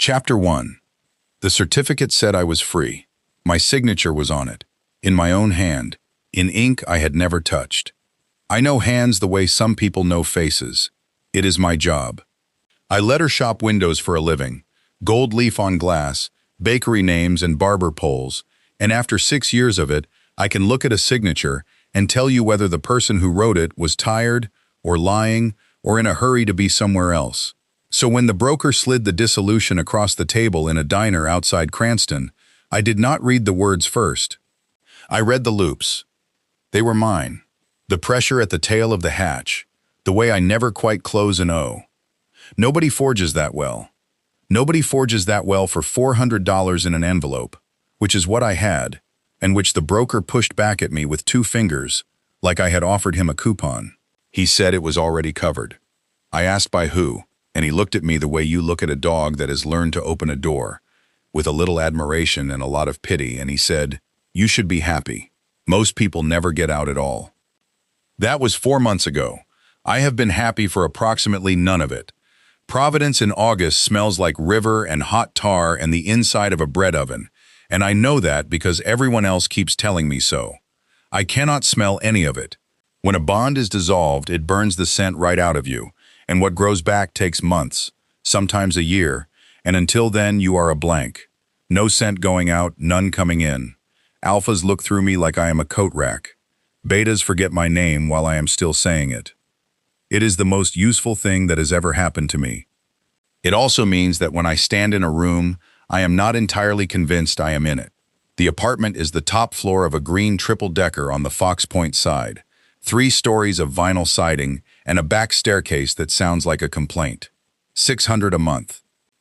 Chapter 1. The certificate said I was free. My signature was on it, in my own hand, in ink I had never touched. I know hands the way some people know faces. It is my job. I letter shop windows for a living, gold leaf on glass, bakery names and barber poles, and after 6 years of it, I can look at a signature and tell you whether the person who wrote it was tired, or lying, or in a hurry to be somewhere else. So when the broker slid the dissolution across the table in a diner outside Cranston, I did not read the words first. I read the loops. They were mine. The pressure at the tail of the hatch, the way I never quite close an O. Nobody forges that well. Nobody forges that well for $400 in an envelope, which is what I had, and which the broker pushed back at me with 2 fingers, like I had offered him a coupon. He said it was already covered. I asked by who, and he looked at me the way you look at a dog that has learned to open a door, with a little admiration and a lot of pity, and he said, "You should be happy. Most people never get out at all." That was 4 months ago. I have been happy for approximately none of it. Providence in August smells like river and hot tar and the inside of a bread oven, and I know that because everyone else keeps telling me so. I cannot smell any of it. When a bond is dissolved, it burns the scent right out of you, and what grows back takes months, sometimes a year, and until then you are a blank. No scent going out, none coming in. Alphas look through me like I am a coat rack. Betas forget my name while I am still saying it. It is the most useful thing that has ever happened to me. It also means that when I stand in a room, I am not entirely convinced I am in it. The apartment is the top floor of a green triple-decker on the Fox Point side, 3 stories of vinyl siding, and a back staircase that sounds like a complaint. $600 a month.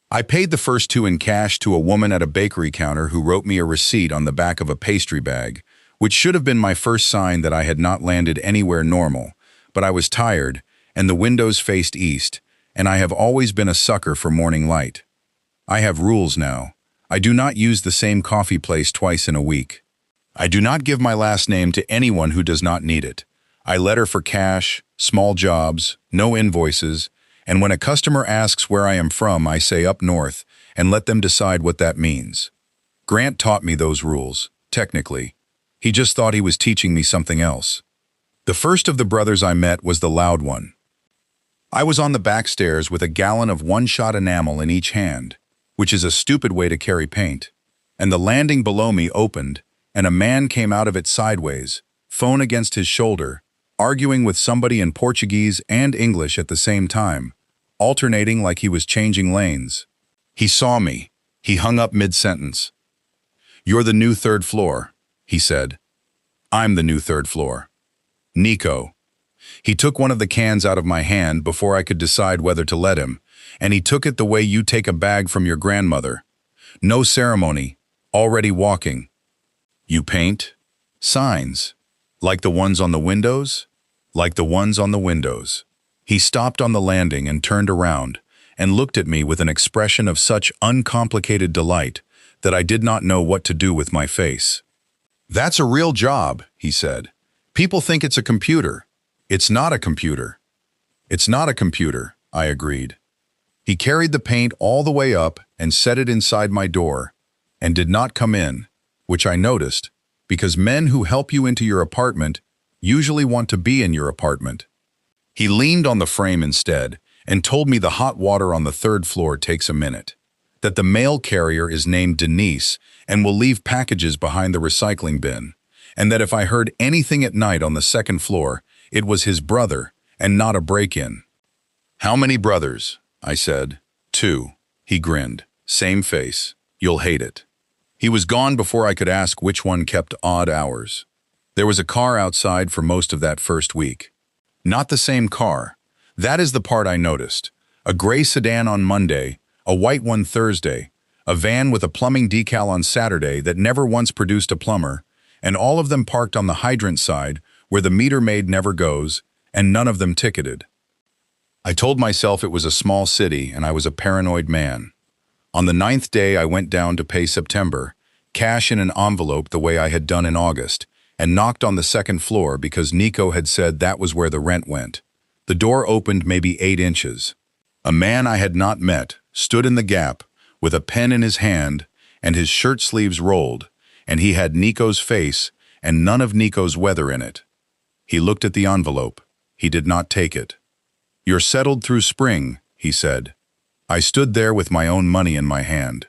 I paid the first 2 in cash to a woman at a bakery counter who wrote me a receipt on the back of a pastry bag, which should have been my first sign that I had not landed anywhere normal, but I was tired, and the windows faced east, and I have always been a sucker for morning light. I have rules now. I do not use the same coffee place twice in a week. I do not give my last name to anyone who does not need it. I letter for cash, small jobs, no invoices, and when a customer asks where I am from, I say up north, and let them decide what that means. Grant taught me those rules, technically. He just thought he was teaching me something else. The first of the brothers I met was the loud one. I was on the back stairs with a gallon of one-shot enamel in each hand, which is a stupid way to carry paint, and the landing below me opened, and a man came out of it sideways, phone against his shoulder, arguing with somebody in Portuguese and English at the same time, alternating like he was changing lanes. He saw me. He hung up mid-sentence. "You're the new 3rd floor," he said. "I'm the new 3rd floor. Nico." He took one of the cans out of my hand before I could decide whether to let him, and he took it the way you take a bag from your grandmother. No ceremony, already walking. "You paint?" "Signs. Like the ones on the windows?" "Like the ones on the windows." He stopped on the landing and turned around and looked at me with an expression of such uncomplicated delight that I did not know what to do with my face. "That's a real job," he said. "People think it's a computer. It's not a computer." "It's not a computer," I agreed. He carried the paint all the way up and set it inside my door, and did not come in, which I noticed, because men who help you into your apartment usually want to be in your apartment. He leaned on the frame instead and told me the hot water on the 3rd floor takes a minute, that the mail carrier is named Denise and will leave packages behind the recycling bin, and that if I heard anything at night on the 2nd floor, it was his brother and not a break-in. "How many brothers?" I said. "2. He grinned. "Same face. You'll hate it." He was gone before I could ask which one kept odd hours. There was a car outside for most of that first week. Not the same car. That is the part I noticed. A gray sedan on Monday, a white one Thursday, a van with a plumbing decal on Saturday that never once produced a plumber, and all of them parked on the hydrant side where the meter maid never goes, and none of them ticketed. I told myself it was a small city and I was a paranoid man. On the 9th day I went down to pay September, cash in an envelope the way I had done in August, and knocked on the 2nd floor because Nico had said that was where the rent went. The door opened maybe 8 inches. A man I had not met stood in the gap, with a pen in his hand and his shirt sleeves rolled, and he had Nico's face and none of Nico's weather in it. He looked at the envelope. He did not take it. "You're settled through spring," he said. I stood there with my own money in my hand.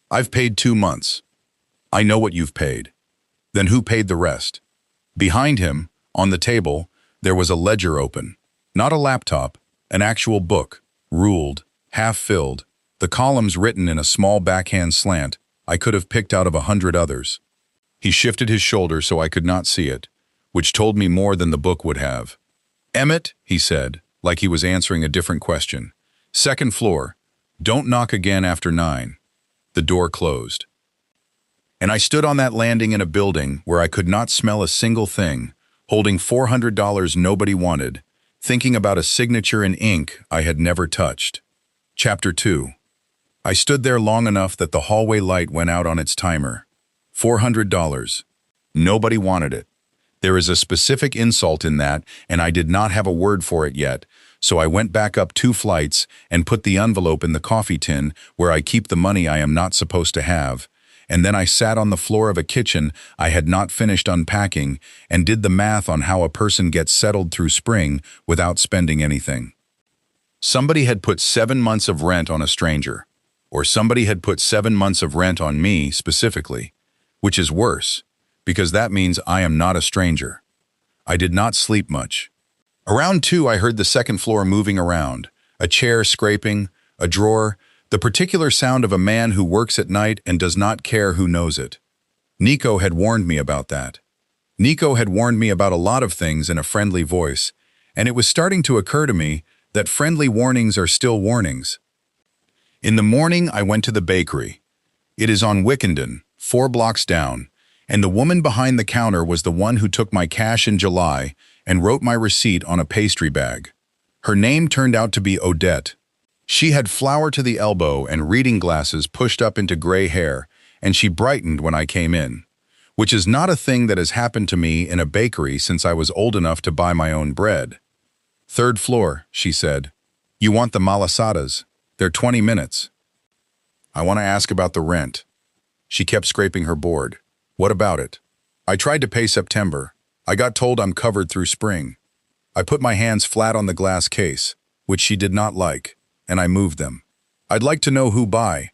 "I've paid 2 months." "I know what you've paid." "Then who paid the rest?" Behind him, on the table, there was a ledger open. Not a laptop, an actual book, ruled, half-filled, the columns written in a small backhand slant I could have picked out of 100 others. He shifted his shoulder so I could not see it, which told me more than the book would have. "Emmett," he said, like he was answering a different question. "Second floor. Don't knock again after 9. The door closed. And I stood on that landing in a building where I could not smell a single thing, holding $400 nobody wanted, thinking about a signature in ink I had never touched. Chapter 2. I stood there long enough that the hallway light went out on its timer. $400. Nobody wanted it. There is a specific insult in that, and I did not have a word for it yet, so I went back up 2 flights and put the envelope in the coffee tin where I keep the money I am not supposed to have, and then I sat on the floor of a kitchen I had not finished unpacking and did the math on how a person gets settled through spring without spending anything. Somebody had put 7 months of rent on a stranger, or somebody had put 7 months of rent on me specifically, which is worse, because that means I am not a stranger. I did not sleep much. Around 2, I heard the second floor moving around, a chair scraping, a drawer, the particular sound of a man who works at night and does not care who knows it. Nico had warned me about that. Nico had warned me about a lot of things in a friendly voice, and it was starting to occur to me that friendly warnings are still warnings. In the morning, I went to the bakery. It is on Wickenden, 4 blocks down, and the woman behind the counter was the one who took my cash in July and wrote my receipt on a pastry bag. Her name turned out to be Odette. She had flour to the elbow and reading glasses pushed up into gray hair, and she brightened when I came in, which is not a thing that has happened to me in a bakery since I was old enough to buy my own bread. "3rd floor," she said. "You want the malasadas? They're 20 minutes. "I want to ask about the rent." She kept scraping her board. "What about it?" "I tried to pay September. I got told I'm covered through spring." I put my hands flat on the glass case, which she did not like, and I moved them. "I'd like to know who by."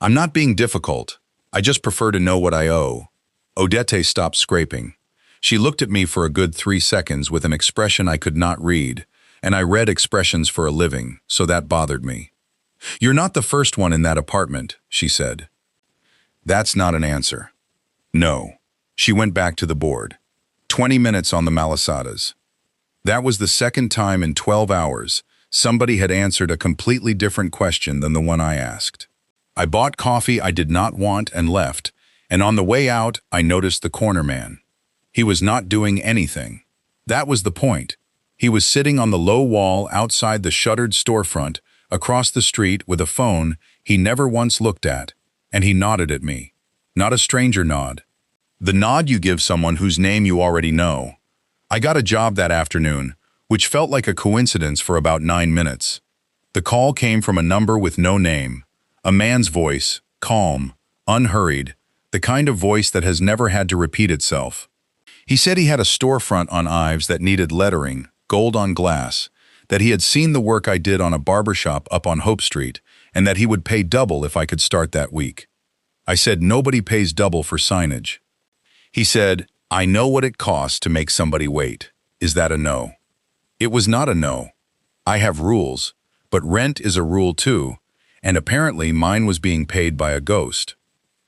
"I'm not being difficult. I just prefer to know what I owe." Odette stopped scraping. She looked at me for a good 3 seconds with an expression I could not read, and I read expressions for a living, so that bothered me. "You're not the first one in that apartment," she said. That's not an answer. No. She went back to the board. 20 minutes on the malasadas. That was the second time in 12 hours somebody had answered a completely different question than the one I asked. I bought coffee I did not want and left, and on the way out I noticed the corner man. He was not doing anything. That was the point. He was sitting on the low wall outside the shuttered storefront across the street with a phone he never once looked at, and he nodded at me. Not a stranger nod. The nod you give someone whose name you already know. I got a job that afternoon, which felt like a coincidence for about 9 minutes. The call came from a number with no name. A man's voice, calm, unhurried, the kind of voice that has never had to repeat itself. He said he had a storefront on Ives that needed lettering, gold on glass, that he had seen the work I did on a barbershop up on Hope Street, and that he would pay double if I could start that week. I said nobody pays double for signage. He said, I know what it costs to make somebody wait. Is that a no? It was not a no. I have rules, but rent is a rule too, and apparently mine was being paid by a ghost.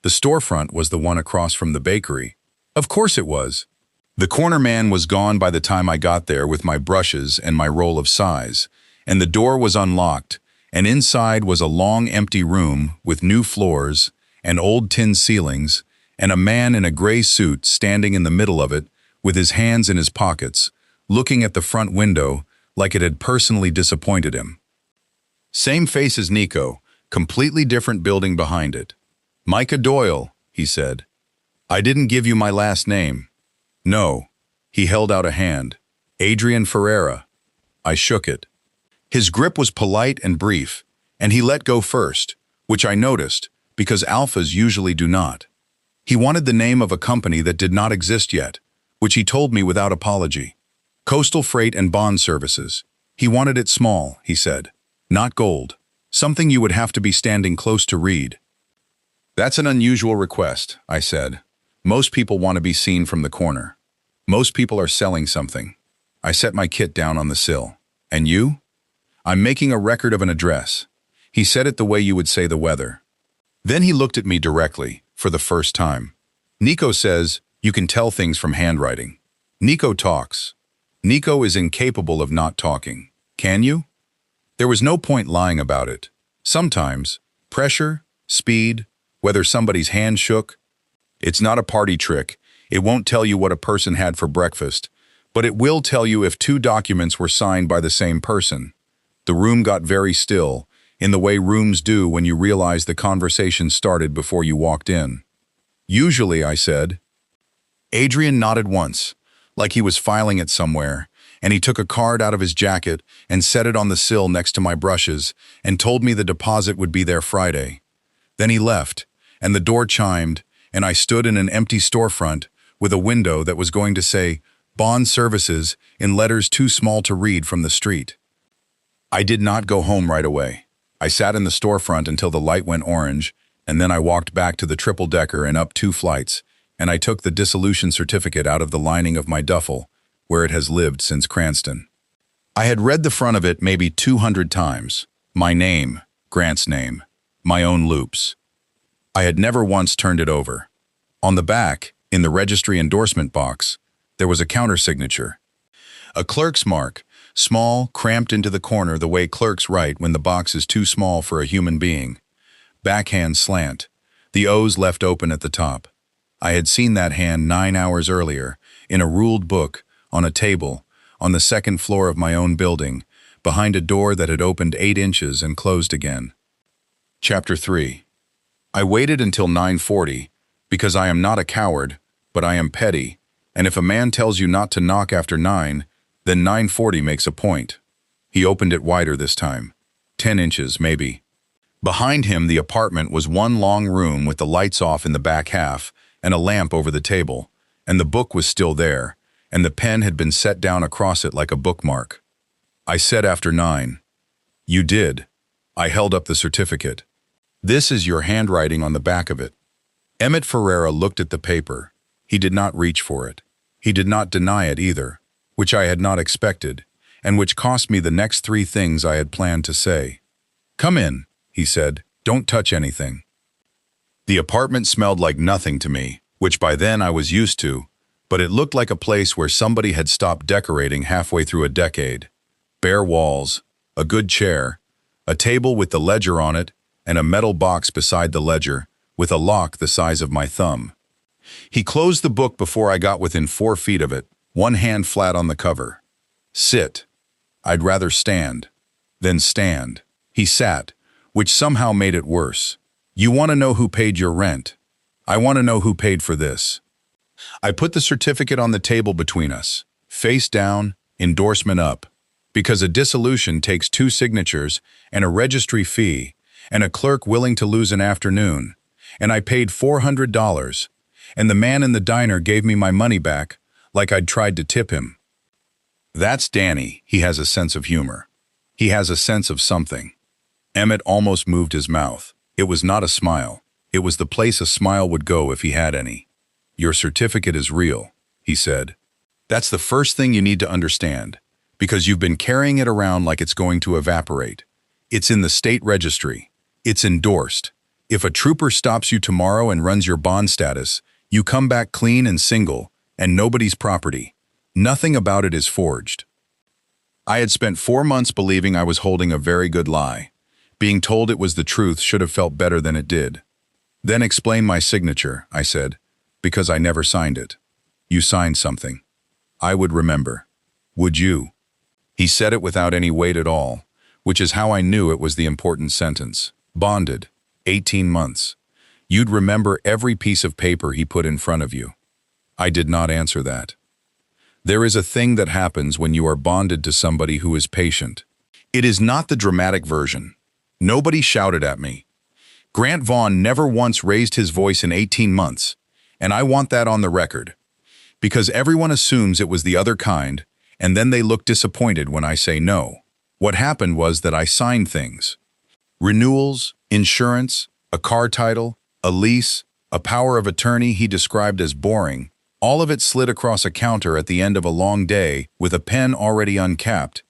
The storefront was the one across from the bakery. Of course it was. The corner man was gone by the time I got there with my brushes and my roll of size, and the door was unlocked, and inside was a long empty room with new floors and old tin ceilings, and a man in a gray suit standing in the middle of it with his hands in his pockets, looking at the front window like it had personally disappointed him. Same face as Nico, completely different building behind it. Micah Doyle, he said. I didn't give you my last name. No. He held out a hand. Adrian Ferreira. I shook it. His grip was polite and brief, and he let go first, which I noticed, because alphas usually do not. He wanted the name of a company that did not exist yet, which he told me without apology. Coastal Freight and Bond Services. He wanted it small, he said. Not gold. Something you would have to be standing close to read. That's an unusual request, I said. Most people want to be seen from the corner. Most people are selling something. I set my kit down on the sill. And you? I'm making a record of an address. He said it the way you would say the weather. Then he looked at me directly, for the first time. Nico says, you can tell things from handwriting. Nico talks. Nico is incapable of not talking. Can you? There was no point lying about it. Sometimes, pressure, speed, whether somebody's hand shook. It's not a party trick. It won't tell you what a person had for breakfast, but it will tell you if two documents were signed by the same person. The room got very still, in the way rooms do when you realize the conversation started before you walked in. Usually, I said. Adrian nodded once, like he was filing it somewhere, and he took a card out of his jacket and set it on the sill next to my brushes and told me the deposit would be there Friday. Then he left, and the door chimed, and I stood in an empty storefront with a window that was going to say, Bond Services, in letters too small to read from the street. I did not go home right away. I sat in the storefront until the light went orange, and then I walked back to the triple-decker and up 2 flights, and I took the dissolution certificate out of the lining of my duffel, where it has lived since Cranston. I had read the front of it maybe 200 times. My name, Grant's name, my own loops. I had never once turned it over. On the back, in the registry endorsement box, there was a countersignature. A clerk's mark, small, cramped into the corner the way clerks write when the box is too small for a human being. Backhand slant, the O's left open at the top. I had seen that hand 9 hours earlier, in a ruled book, on a table, on the 2nd floor of my own building, behind a door that had opened 8 inches and closed again. Chapter 3. I waited until 9:40, because I am not a coward, but I am petty, and if a man tells you not to knock after 9, then 9:40 makes a point. He opened it wider this time. 10 inches, maybe. Behind him, the apartment was one long room with the lights off in the back half and a lamp over the table, and the book was still there, and the pen had been set down across it like a bookmark. I said after 9. You did. I held up the certificate. This is your handwriting on the back of it. Emmett Ferreira looked at the paper. He did not reach for it. He did not deny it either, which I had not expected, and which cost me the next 3 things I had planned to say. Come in, he said. Don't touch anything. The apartment smelled like nothing to me, which by then I was used to, but it looked like a place where somebody had stopped decorating halfway through a decade. Bare walls, a good chair, a table with the ledger on it, and a metal box beside the ledger, with a lock the size of my thumb. He closed the book before I got within 4 feet of it, one hand flat on the cover. Sit. I'd rather stand. Then stand. He sat, which somehow made it worse. You want to know who paid your rent? I want to know who paid for this. I put the certificate on the table between us, face down, endorsement up, because a dissolution takes 2 signatures and a registry fee and a clerk willing to lose an afternoon, and I paid $400, and the man in the diner gave me my money back like I'd tried to tip him. That's Danny. He has a sense of humor. He has a sense of something. Emmett almost moved his mouth. It was not a smile. It was the place a smile would go if he had any. Your certificate is real, he said. That's the first thing you need to understand, because you've been carrying it around like it's going to evaporate. It's in the state registry. It's endorsed. If a trooper stops you tomorrow and runs your bond status, you come back clean and single, and nobody's property. Nothing about it is forged. I had spent 4 months believing I was holding a very good lie. Being told it was the truth should have felt better than it did. Then explain my signature, I said, because I never signed it. You signed something. I would remember. Would you? He said it without any weight at all, which is how I knew it was the important sentence. Bonded. 18 months. You'd remember every piece of paper he put in front of you. I did not answer that. There is a thing that happens when you are bonded to somebody who is patient. It is not the dramatic version. Nobody shouted at me. Grant Vaughn never once raised his voice in 18 months, and I want that on the record. Because everyone assumes it was the other kind, and then they look disappointed when I say no. What happened was that I signed things. Renewals, insurance, a car title, a lease, a power of attorney he described as boring, all of it slid across a counter at the end of a long day with a pen already uncapped,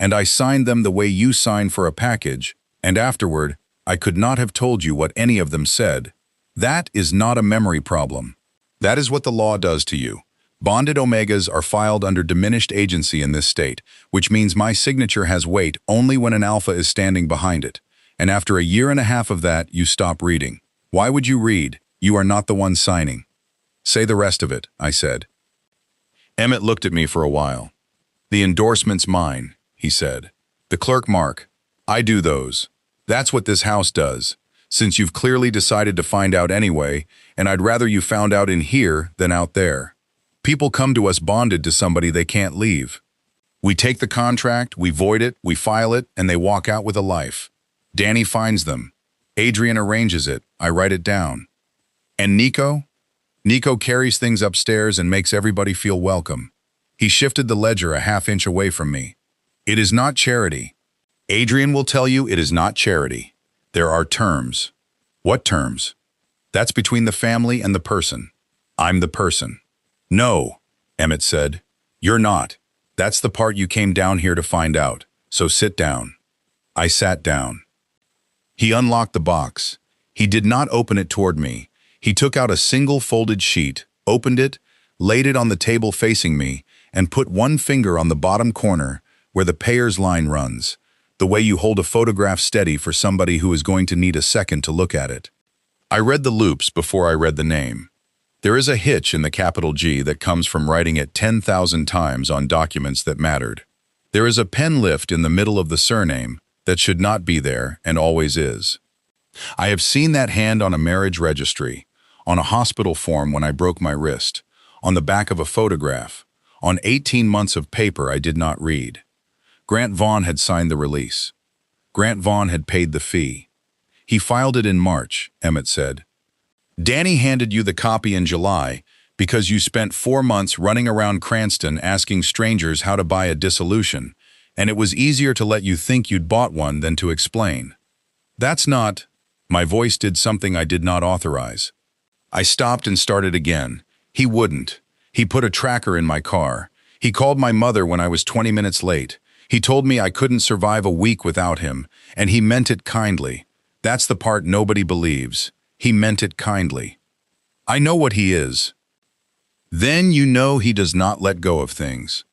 and I signed them the way you sign for a package, and afterward, I could not have told you what any of them said. That is not a memory problem. That is what the law does to you. Bonded omegas are filed under diminished agency in this state, which means my signature has weight only when an alpha is standing behind it. And after a year and a half of that, you stop reading. Why would you read? You are not the one signing. Say the rest of it, I said. Emmett looked at me for a while. The endorsement's mine, he said. The clerk mark. I do those. That's what this house does, since you've clearly decided to find out anyway, and I'd rather you found out in here than out there. People come to us bonded to somebody they can't leave. We take the contract, we void it, we file it, and they walk out with a life. Danny finds them. Adrian arranges it. I write it down. And Nico? Nico carries things upstairs and makes everybody feel welcome. He shifted the ledger a half-inch away from me. It is not charity. Adrian will tell you it is not charity. There are terms. What terms? That's between the family and the person. I'm the person. No, Emmett said. You're not. That's the part you came down here to find out. So sit down. I sat down. He unlocked the box. He did not open it toward me. He took out a single folded sheet, opened it, laid it on the table facing me, and put one finger on the bottom corner where the payer's line runs, the way you hold a photograph steady for somebody who is going to need a second to look at it. I read the loops before I read the name. There is a hitch in the capital G that comes from writing it 10,000 times on documents that mattered. There is a pen lift in the middle of the surname that should not be there and always is. I have seen that hand on a marriage registry, on a hospital form when I broke my wrist, on the back of a photograph, on 18 months of paper I did not read. Grant Vaughn had signed the release. Grant Vaughn had paid the fee. He filed it in March, Emmett said. Danny handed you the copy in July because you spent 4 months running around Cranston asking strangers how to buy a dissolution, and it was easier to let you think you'd bought one than to explain. That's not... My voice did something I did not authorize. I stopped and started again. He wouldn't. He put a tracker in my car. He called my mother when I was 20 minutes late. He told me I couldn't survive a week without him, and he meant it kindly. That's the part nobody believes. He meant it kindly. I know what he is. Then you know he does not let go of things.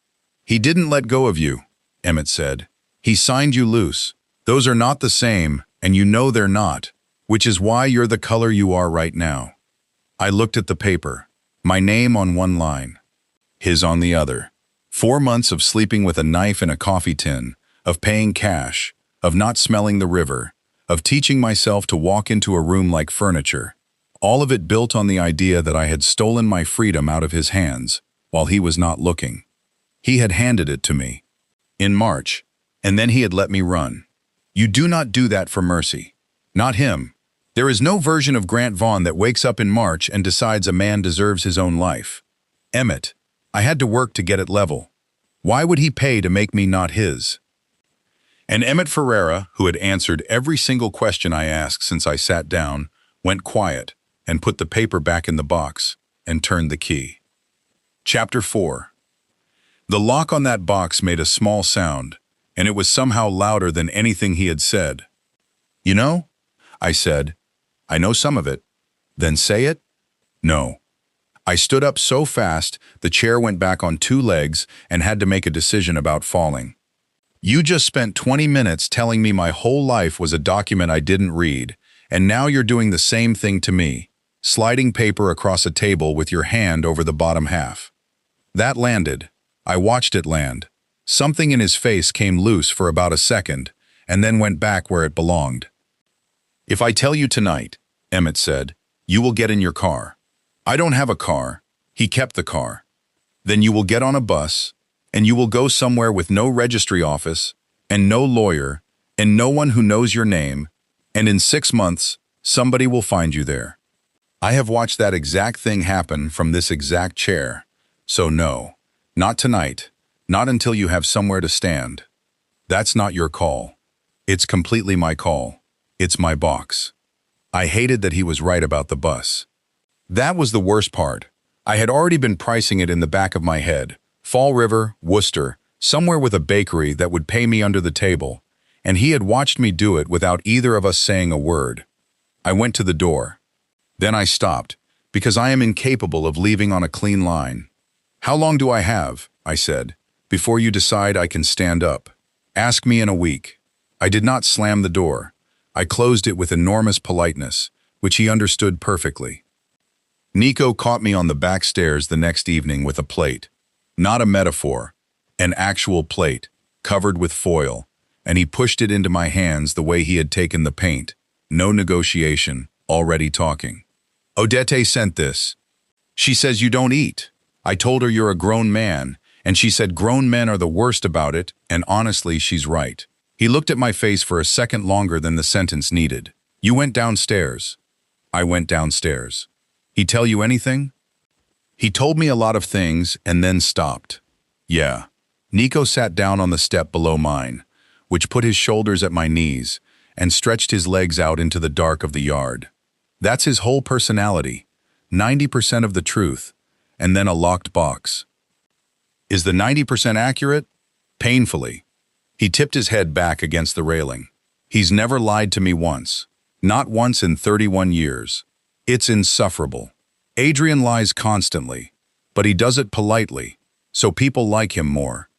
He didn't let go of you, Emmett said. He signed you loose. Those are not the same, and you know they're not, which is why you're the color you are right now. I looked at the paper, my name on one line, his on the other. 4 months of sleeping with a knife in a coffee tin, of paying cash, of not smelling the river, of teaching myself to walk into a room like furniture, all of it built on the idea that I had stolen my freedom out of his hands while he was not looking. He had handed it to me in March, and then he had let me run. You do not do that for mercy. Not him. There is no version of Grant Vaughn that wakes up in March and decides a man deserves his own life. Emmett, I had to work to get it level. Why would he pay to make me not his? And Emmett Ferreira, who had answered every single question I asked since I sat down, went quiet and put the paper back in the box and turned the key. Chapter 4. The lock on that box made a small sound, and it was somehow louder than anything he had said. You know, I said, I know some of it. Then say it? No. I stood up so fast, the chair went back on 2 legs and had to make a decision about falling. You just spent 20 minutes telling me my whole life was a document I didn't read, and now you're doing the same thing to me, sliding paper across a table with your hand over the bottom half. That landed. I watched it land. Something in his face came loose for about a second, and then went back where it belonged. If I tell you tonight, Emmett said, you will get in your car. I don't have a car. He kept the car. Then you will get on a bus, and you will go somewhere with no registry office, and no lawyer, and no one who knows your name, and in 6 months, Somebody will find you there. I have watched that exact thing happen from this exact chair. So no, not tonight, not until you have somewhere to stand. That's not your call. It's completely my call. It's my box. I hated that he was right about the bus. That was the worst part. I had already been pricing it in the back of my head. Fall River, Worcester, somewhere with a bakery that would pay me under the table, and he had watched me do it without either of us saying a word. I went to the door. Then I stopped, because I am incapable of leaving on a clean line. "How long do I have," I said, "before you decide I can stand up? Ask me in a week." I did not slam the door. I closed it with enormous politeness, which he understood perfectly. Nico caught me on the back stairs the next evening with a plate. Not a metaphor, an actual plate, covered with foil, and he pushed it into my hands the way he had taken the paint. No negotiation, already talking. "Odette sent this. She says you don't eat. I told her you're a grown man, and she said grown men are the worst about it, and honestly, she's right." He looked at my face for a second longer than the sentence needed. "You went downstairs." I went downstairs. "He tell you anything?" He told me a lot of things and then stopped. Yeah. Nico sat down on the step below mine, which put his shoulders at my knees and stretched his legs out into the dark of the yard. That's his whole personality, 90% of the truth, and then a locked box. Is the 90% accurate? Painfully. He tipped his head back against the railing. He's never lied to me once. Not once in 31 years. It's insufferable. Adrian lies constantly, but he does it politely, so people like him more.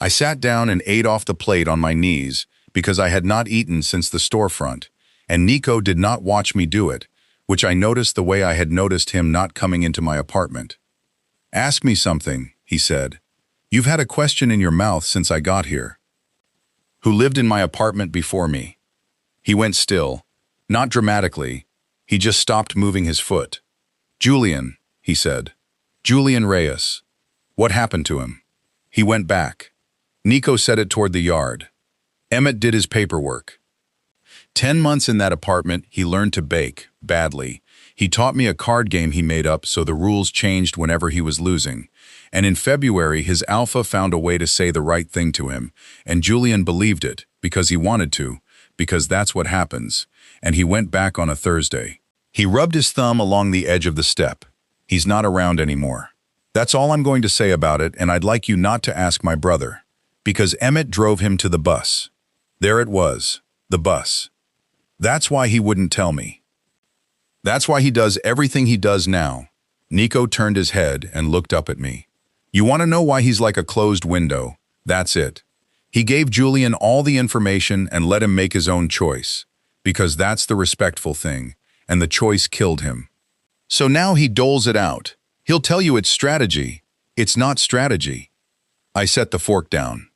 I sat down and ate off the plate on my knees because I had not eaten since the storefront, and Nico did not watch me do it, which I noticed the way I had noticed him not coming into my apartment. "Ask me something," he said. "You've had a question in your mouth since I got here." "Who lived in my apartment before me?" He went still, not dramatically. He just stopped moving his foot. "Julian," he said. "Julian Reyes." "What happened to him?" He went back. Nico said it toward the yard. "Emmett did his paperwork. 10 months in that apartment, he learned to bake, badly. He taught me a card game he made up so the rules changed whenever he was losing. And in February, his alpha found a way to say the right thing to him, and Julian believed it, because he wanted to, because that's what happens, and he went back on a Thursday. He rubbed his thumb along the edge of the step. He's not around anymore. That's all I'm going to say about it, and I'd like you not to ask my brother, because Emmett drove him to the bus. There it was, the bus. That's why he wouldn't tell me. That's why he does everything he does now." Nico turned his head and looked up at me. "You want to know why he's like a closed window? That's it. He gave Julian all the information and let him make his own choice, because that's the respectful thing, and the choice killed him. So now he doles it out. He'll tell you it's strategy. It's not strategy." I set the fork down.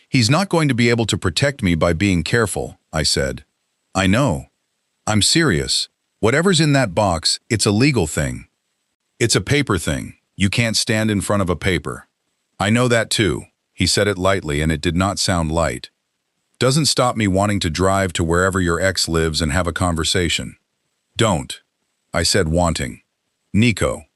"He's not going to be able to protect me by being careful," I said. "I know. I'm serious. Whatever's in that box, it's a legal thing. It's a paper thing. You can't stand in front of a paper." "I know that too." He said it lightly, and it did not sound light. "Doesn't stop me wanting to drive to wherever your ex lives and have a conversation." "Don't," I said, wanting. "Nico."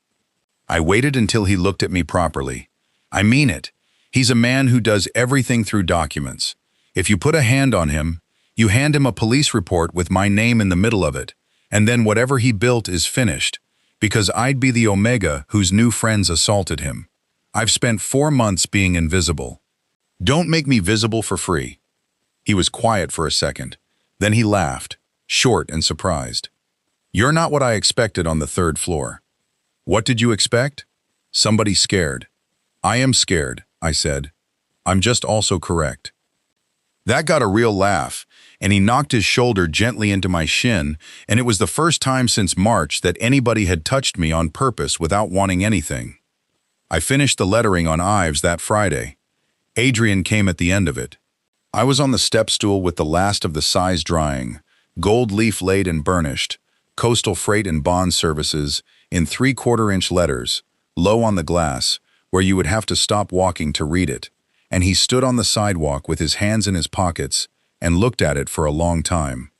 I waited until he looked at me properly. "I mean it. He's a man who does everything through documents. If you put a hand on him, you hand him a police report with my name in the middle of it, and then whatever he built is finished, because I'd be the Omega whose new friends assaulted him. I've spent 4 months being invisible. Don't make me visible for free." He was quiet for a second. Then he laughed, short and surprised. "You're not what I expected on the 3rd floor." "What did you expect?" "Somebody scared." "I am scared," I said. "I'm just also correct." That got a real laugh, and he knocked his shoulder gently into my shin, and it was the first time since March that anybody had touched me on purpose without wanting anything. I finished the lettering on Ives that Friday. Adrian came at the end of it. I was on the step stool with the last of the size drying, gold leaf laid and burnished, Coastal Freight and Bond Services, in 3/4-inch letters, low on the glass, where you would have to stop walking to read it, and he stood on the sidewalk with his hands in his pockets and looked at it for a long time.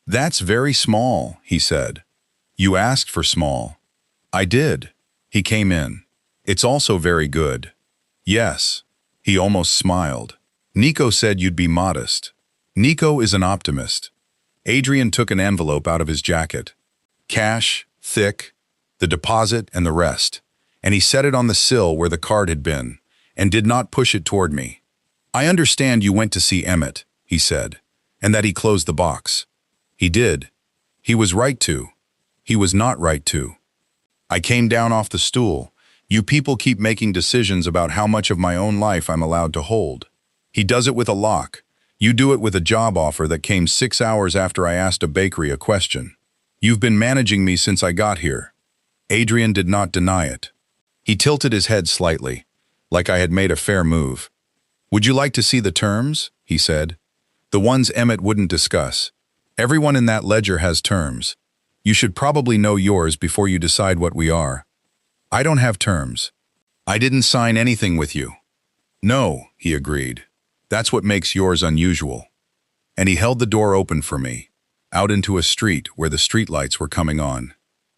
"That's very small," he said. "You asked for small." "I did." He came in. "It's also very good." "Yes." He almost smiled. "Nico said you'd be modest." Nico is an optimist. Adrian took an envelope out of his jacket. Cash, thick, the deposit and the rest, and he set it on the sill where the card had been, and did not push it toward me. "I understand you went to see Emmett," he said, "and that he closed the box." He did. He was right to. He was not right to. I came down off the stool. You people keep making decisions about how much of my own life I'm allowed to hold. He does it with a lock. You do it with a job offer that came 6 hours after I asked a bakery a question. You've been managing me since I got here. Adrian did not deny it. He tilted his head slightly, like I had made a fair move. "Would you like to see the terms?" he said. "The ones Emmett wouldn't discuss. Everyone in that ledger has terms. You should probably know yours before you decide what we are." "I don't have terms. I didn't sign anything with you." "No," he agreed. "That's what makes yours unusual." And he held the door open for me, out into a street where the streetlights were coming on.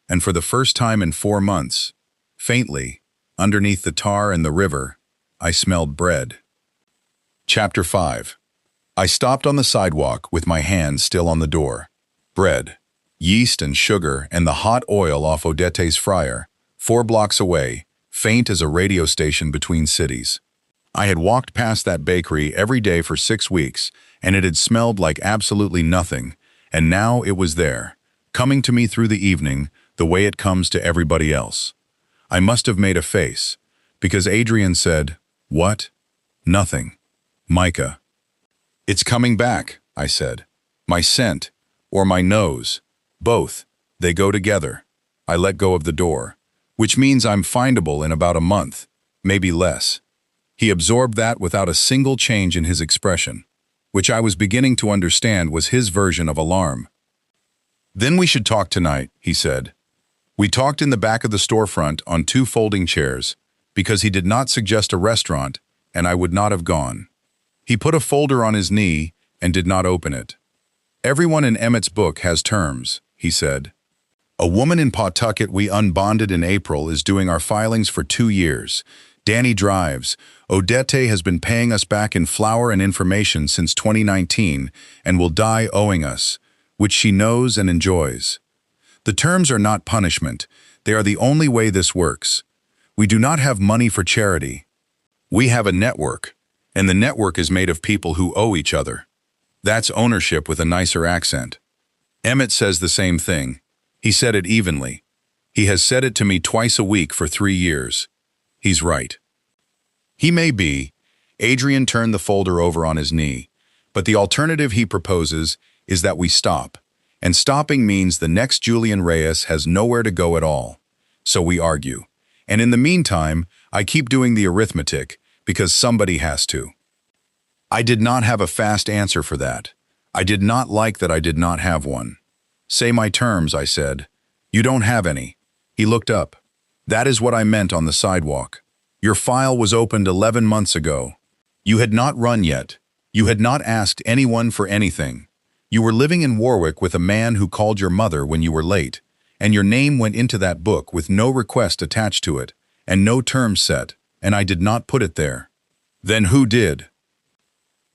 And for the first time in 4 months, faintly, underneath the tar and the river, I smelled bread. Chapter 5. I stopped on the sidewalk with my hand still on the door. Bread, yeast and sugar and the hot oil off Odette's fryer, 4 blocks away, faint as a radio station between cities. I had walked past that bakery every day for 6 weeks, and it had smelled like absolutely nothing, and now it was there, coming to me through the evening the way it comes to everybody else. I must have made a face, because Adrian said, "What?" "Nothing. Micah." "It's coming back," I said. "My scent, or my nose, both, they go together." I let go of the door, "which means I'm findable in about a month, maybe less." He absorbed that without a single change in his expression, which I was beginning to understand was his version of alarm. "Then we should talk tonight," he said. We talked in the back of the storefront on 2 folding chairs, because he did not suggest a restaurant, and I would not have gone. He put a folder on his knee and did not open it. "Everyone in Emmett's book has terms," he said. "A woman in Pawtucket we unbonded in April is doing our filings for 2 years. Danny drives. Odette has been paying us back in flour and information since 2019 and will die owing us, which she knows and enjoys. The terms are not punishment. They are the only way this works. We do not have money for charity. We have a network, and the network is made of people who owe each other. That's ownership with a nicer accent. Emmett says the same thing. He said it evenly. He has said it to me twice a week for 3 years. He's right." He may be. Adrian turned the folder over on his knee, but the alternative he proposes is that we stop, and stopping means the next Julian Reyes has nowhere to go at all. So we argue, and in the meantime, I keep doing the arithmetic, because somebody has to. I did not have a fast answer for that. I did not like that I did not have one. "Say my terms," I said. "You don't have any." He looked up. "That is what I meant on the sidewalk. Your file was opened 11 months ago. You had not run yet. You had not asked anyone for anything. You were living in Warwick with a man who called your mother when you were late, and your name went into that book with no request attached to it, and no terms set, and I did not put it there." "Then who did?"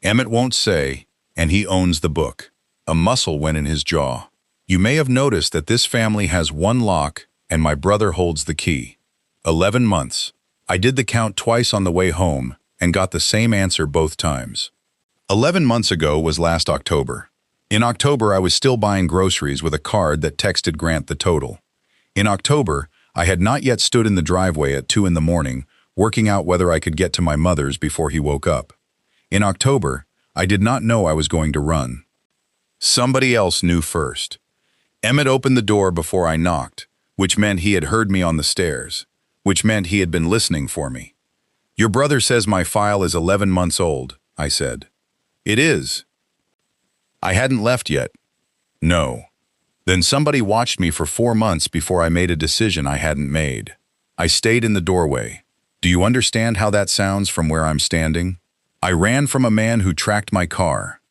"Emmett won't say, and he owns the book." A muscle went in his jaw. "You may have noticed that this family has 1 lock, and my brother holds the key. 11 months. I did the count twice on the way home, and got the same answer both times. 11 months ago was last October. In October, I was still buying groceries with a card that texted Grant the total. In October, I had not yet stood in the driveway at 2 in the morning, working out whether I could get to my mother's before he woke up. In October, I did not know I was going to run. Somebody else knew first. Emmett opened the door before I knocked, which meant he had heard me on the stairs, which meant he had been listening for me. "Your brother says my file is 11 months old," I said. "It is." I hadn't left yet. "No." Then somebody watched me for 4 months before I made a decision I hadn't made. I stayed in the doorway. Do you understand how that sounds from where I'm standing? I ran from a man who tracked my car.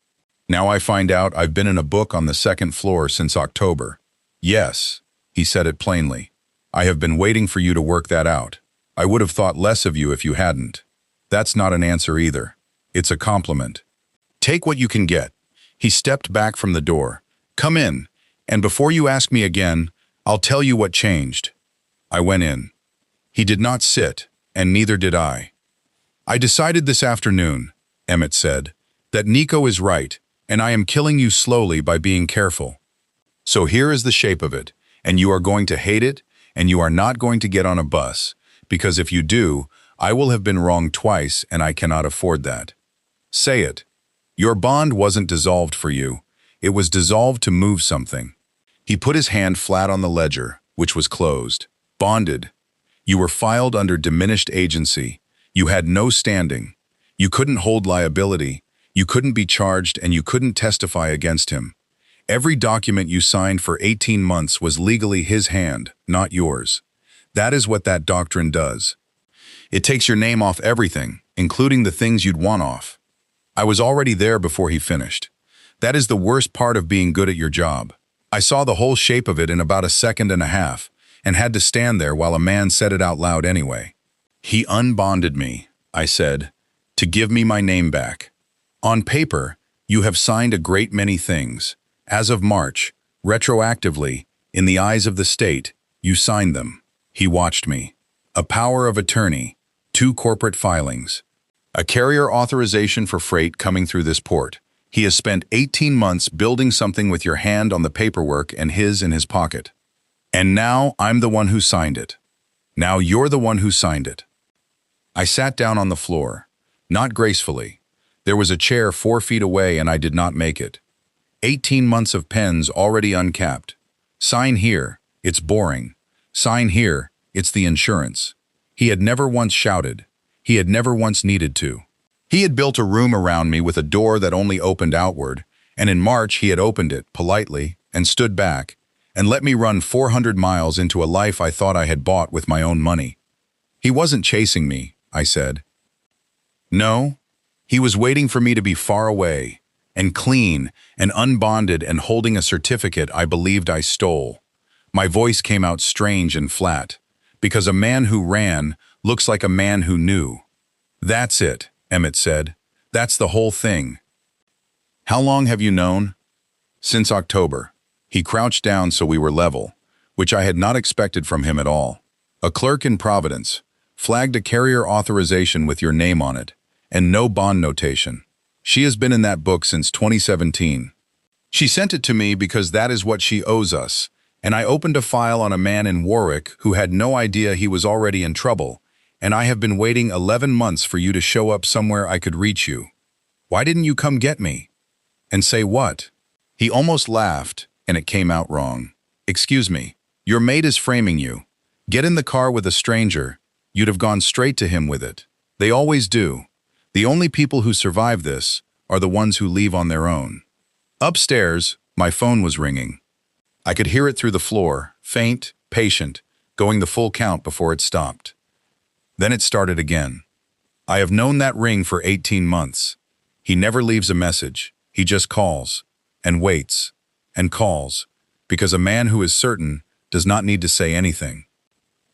Now I find out I've been in a book on the second floor since October. Yes, he said it plainly. I have been waiting for you to work that out. I would have thought less of you if you hadn't. That's not an answer either. It's a compliment. Take what you can get. He stepped back from the door. Come in, and before you ask me again, I'll tell you what changed. I went in. He did not sit, and neither did I. I decided this afternoon, Emmett said, that Nico is right, and I am killing you slowly by being careful. So here is the shape of it, and you are going to hate it, and you are not going to get on a bus, because if you do, I will have been wrong twice, and I cannot afford that. Say it. Your bond wasn't dissolved for you. It was dissolved to move something. He put his hand flat on the ledger, which was closed. Bonded. You were filed under diminished agency. You had no standing. You couldn't hold liability. You couldn't be charged, and you couldn't testify against him. Every document you signed for 18 months was legally his hand, not yours. That is what that doctrine does. It takes your name off everything, including the things you'd want off. I was already there before he finished. That is the worst part of being good at your job. I saw the whole shape of it in about a second and a half, and had to stand there while a man said it out loud anyway. He unbonded me, I said, to give me my name back. On paper, you have signed a great many things. As of March, retroactively, in the eyes of the state, you signed them. He watched me. A power of attorney, 2 corporate filings, a carrier authorization for freight coming through this port. He has spent 18 months building something with your hand on the paperwork and his in his pocket. And now I'm the one who signed it. Now you're the one who signed it. I sat down on the floor, not gracefully. There was a chair 4 feet away and I did not make it. 18 months of pens already uncapped. Sign here, it's boring. Sign here, it's the insurance. He had never once shouted. He had never once needed to. He had built a room around me with a door that only opened outward, and in March he had opened it, politely, and stood back, and let me run 400 miles into a life I thought I had bought with my own money. He wasn't chasing me, I said. No, he was waiting for me to be far away, and clean, and unbonded, and holding a certificate I believed I stole. My voice came out strange and flat, because a man who ran looks like a man who knew. That's it, Emmett said. That's the whole thing. How long have you known? Since October. He crouched down so we were level, which I had not expected from him at all. A clerk in Providence flagged a carrier authorization with your name on it, and no bond notation. She has been in that book since 2017. She sent it to me because that is what she owes us, and I opened a file on a man in Warwick who had no idea he was already in trouble, and I have been waiting 11 months for you to show up somewhere I could reach you. Why didn't you come get me? And say what? He almost laughed, and it came out wrong. Excuse me, your mate is framing you. Get in the car with a stranger. You'd have gone straight to him with it. They always do. The only people who survive this are the ones who leave on their own. Upstairs, my phone was ringing. I could hear it through the floor, faint, patient, going the full count before it stopped. Then it started again. I have known that ring for 18 months. He never leaves a message. He just calls, and waits, and calls, because a man who is certain does not need to say anything.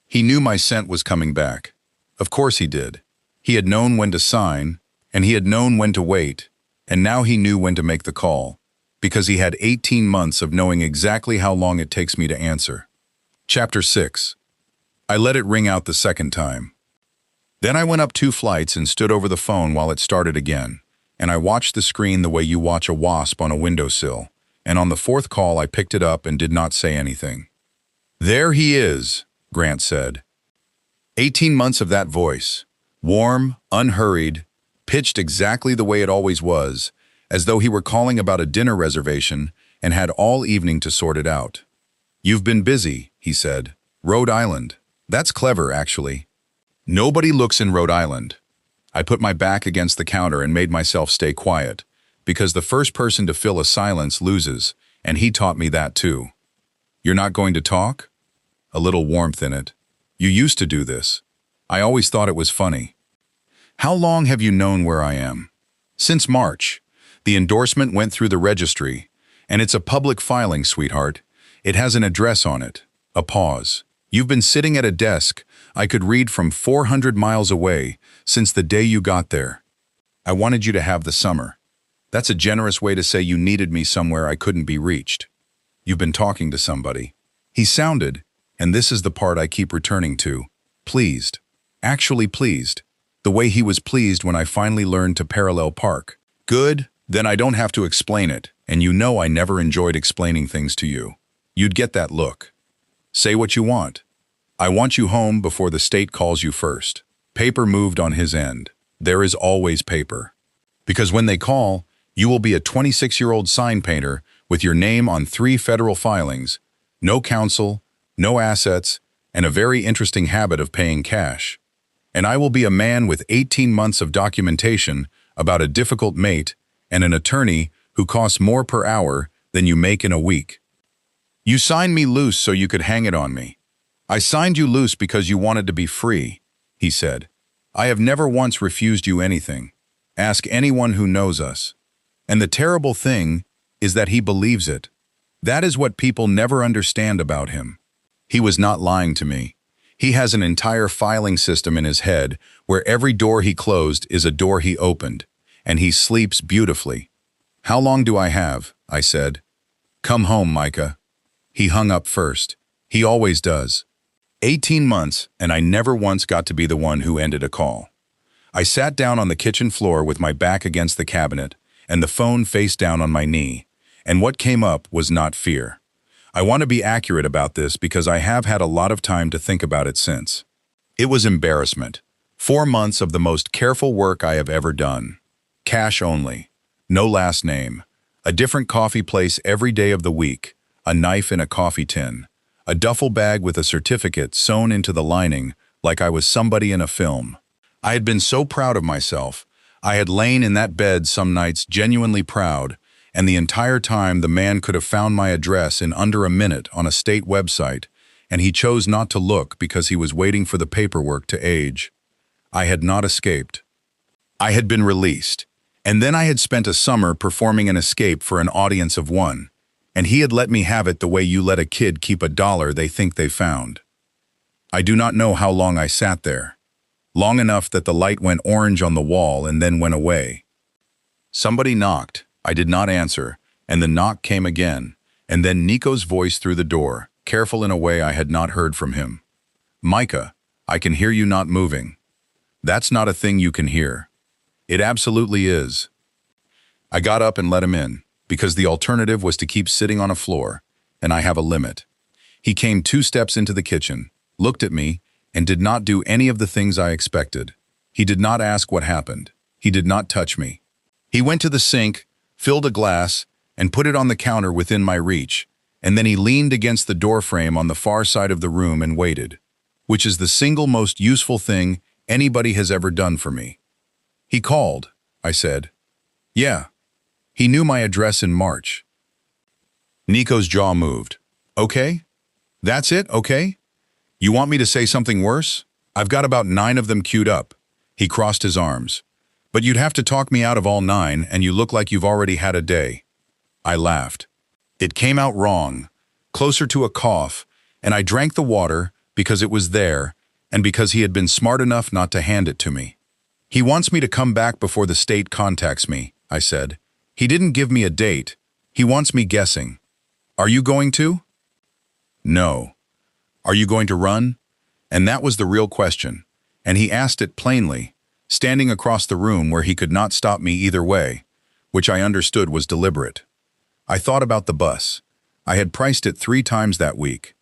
He knew my scent was coming back. Of course he did. He had known when to sign, and he had known when to wait, and now he knew when to make the call, because he had 18 months of knowing exactly how long it takes me to answer. Chapter 6. I let it ring out the second time. Then I went up 2 flights and stood over the phone while it started again, and I watched the screen the way you watch a wasp on a windowsill, and on the 4th call I picked it up and did not say anything. There he is, Grant said. 18 months of that voice. Warm, unhurried, pitched exactly the way it always was, as though he were calling about a dinner reservation and had all evening to sort it out. You've been busy, he said. Rhode Island. That's clever, actually. Nobody looks in Rhode Island. I put my back against the counter and made myself stay quiet, because the first person to fill a silence loses, and he taught me that too. You're not going to talk? A little warmth in it. You used to do this. I always thought it was funny. How long have you known where I am? Since March. The endorsement went through the registry, and it's a public filing, sweetheart. It has an address on it. A pause. You've been sitting at a desk I could read from 400 miles away since the day you got there. I wanted you to have the summer. That's a generous way to say you needed me somewhere I couldn't be reached. You've been talking to somebody. He sounded, and this is the part I keep returning to, pleased. Actually pleased. The way he was pleased when I finally learned to parallel park. Good, then I don't have to explain it, and you know I never enjoyed explaining things to you. You'd get that look. Say what you want. I want you home before the state calls you first. Paper moved on his end. There is always paper. Because when they call, you will be a 26-year-old sign painter with your name on 3 federal filings, no counsel, no assets, and a very interesting habit of paying cash. And I will be a man with 18 months of documentation about a difficult mate and an attorney who costs more per hour than you make in a week. You signed me loose so you could hang it on me. I signed you loose because you wanted to be free, he said. I have never once refused you anything. Ask anyone who knows us. And the terrible thing is that he believes it. That is what people never understand about him. He was not lying to me. He has an entire filing system in his head where every door he closed is a door he opened, and he sleeps beautifully. How long do I have? I said. Come home, Micah. He hung up first. He always does. 18 months, and I never once got to be the one who ended a call. I sat down on the kitchen floor with my back against the cabinet and the phone face down on my knee, and what came up was not fear. I want to be accurate about this because I have had a lot of time to think about it since. It was embarrassment. 4 months of the most careful work I have ever done. Cash only. No last name. A different coffee place every day of the week. A knife in a coffee tin. A duffel bag with a certificate sewn into the lining like I was somebody in a film. I had been so proud of myself. I had lain in that bed some nights genuinely proud, and the entire time the man could have found my address in under a minute on a state website, and he chose not to look because he was waiting for the paperwork to age. I had not escaped. I had been released, and then I had spent a summer performing an escape for an audience of 1, and he had let me have it the way you let a kid keep a dollar they think they found. I do not know how long I sat there. Long enough that the light went orange on the wall and then went away. Somebody knocked. I did not answer, and the knock came again, and then Nico's voice through the door, careful in a way I had not heard from him. Micah, I can hear you not moving. That's not a thing you can hear. It absolutely is. I got up and let him in, because the alternative was to keep sitting on a floor, and I have a limit. He came 2 steps into the kitchen, looked at me, and did not do any of the things I expected. He did not ask what happened. He did not touch me. He went to the sink, filled a glass, and put it on the counter within my reach, and then he leaned against the doorframe on the far side of the room and waited, which is the single most useful thing anybody has ever done for me. He called, I said. Yeah. He knew my address in March. Nico's jaw moved. Okay? That's it, okay? You want me to say something worse? I've got about 9 of them queued up. He crossed his arms. But you'd have to talk me out of all 9, and you look like you've already had a day. I laughed. It came out wrong, closer to a cough, and I drank the water because it was there, and because he had been smart enough not to hand it to me. He wants me to come back before the state contacts me, I said. He didn't give me a date. He wants me guessing. Are you going to? No. Are you going to run? And that was the real question, and he asked it plainly, standing across the room where he could not stop me either way, which I understood was deliberate. I thought about the bus. I had priced it 3 times that week.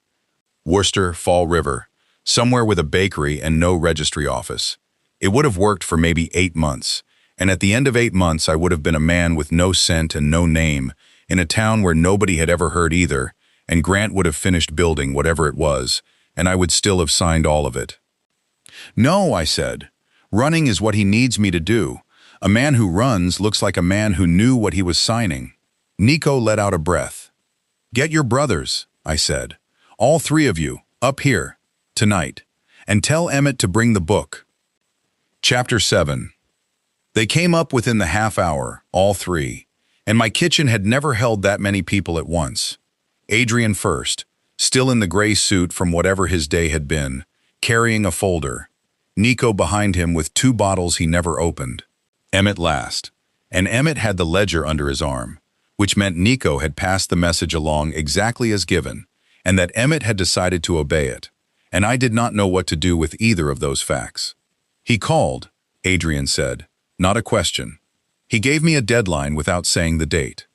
Worcester, Fall River, somewhere with a bakery and no registry office. It would have worked for maybe 8 months, and at the end of 8 months I would have been a man with no scent and no name, in a town where nobody had ever heard either, and Grant would have finished building whatever it was, and I would still have signed all of it. No, I said. Running is what he needs me to do. A man who runs looks like a man who knew what he was signing. Nico let out a breath. Get your brothers, I said. All 3 of you, up here, tonight, and tell Emmett to bring the book. Chapter 7. They came up within the half hour, all 3, And my kitchen had never held that many people at once. Adrian first, still in the gray suit from whatever his day had been, carrying a folder. Nico behind him with 2 bottles he never opened. Emmett last. And Emmett had the ledger under his arm, which meant Nico had passed the message along exactly as given, and that Emmett had decided to obey it. And I did not know what to do with either of those facts. He called, Adrian said, not a question. He gave me a deadline without saying the date.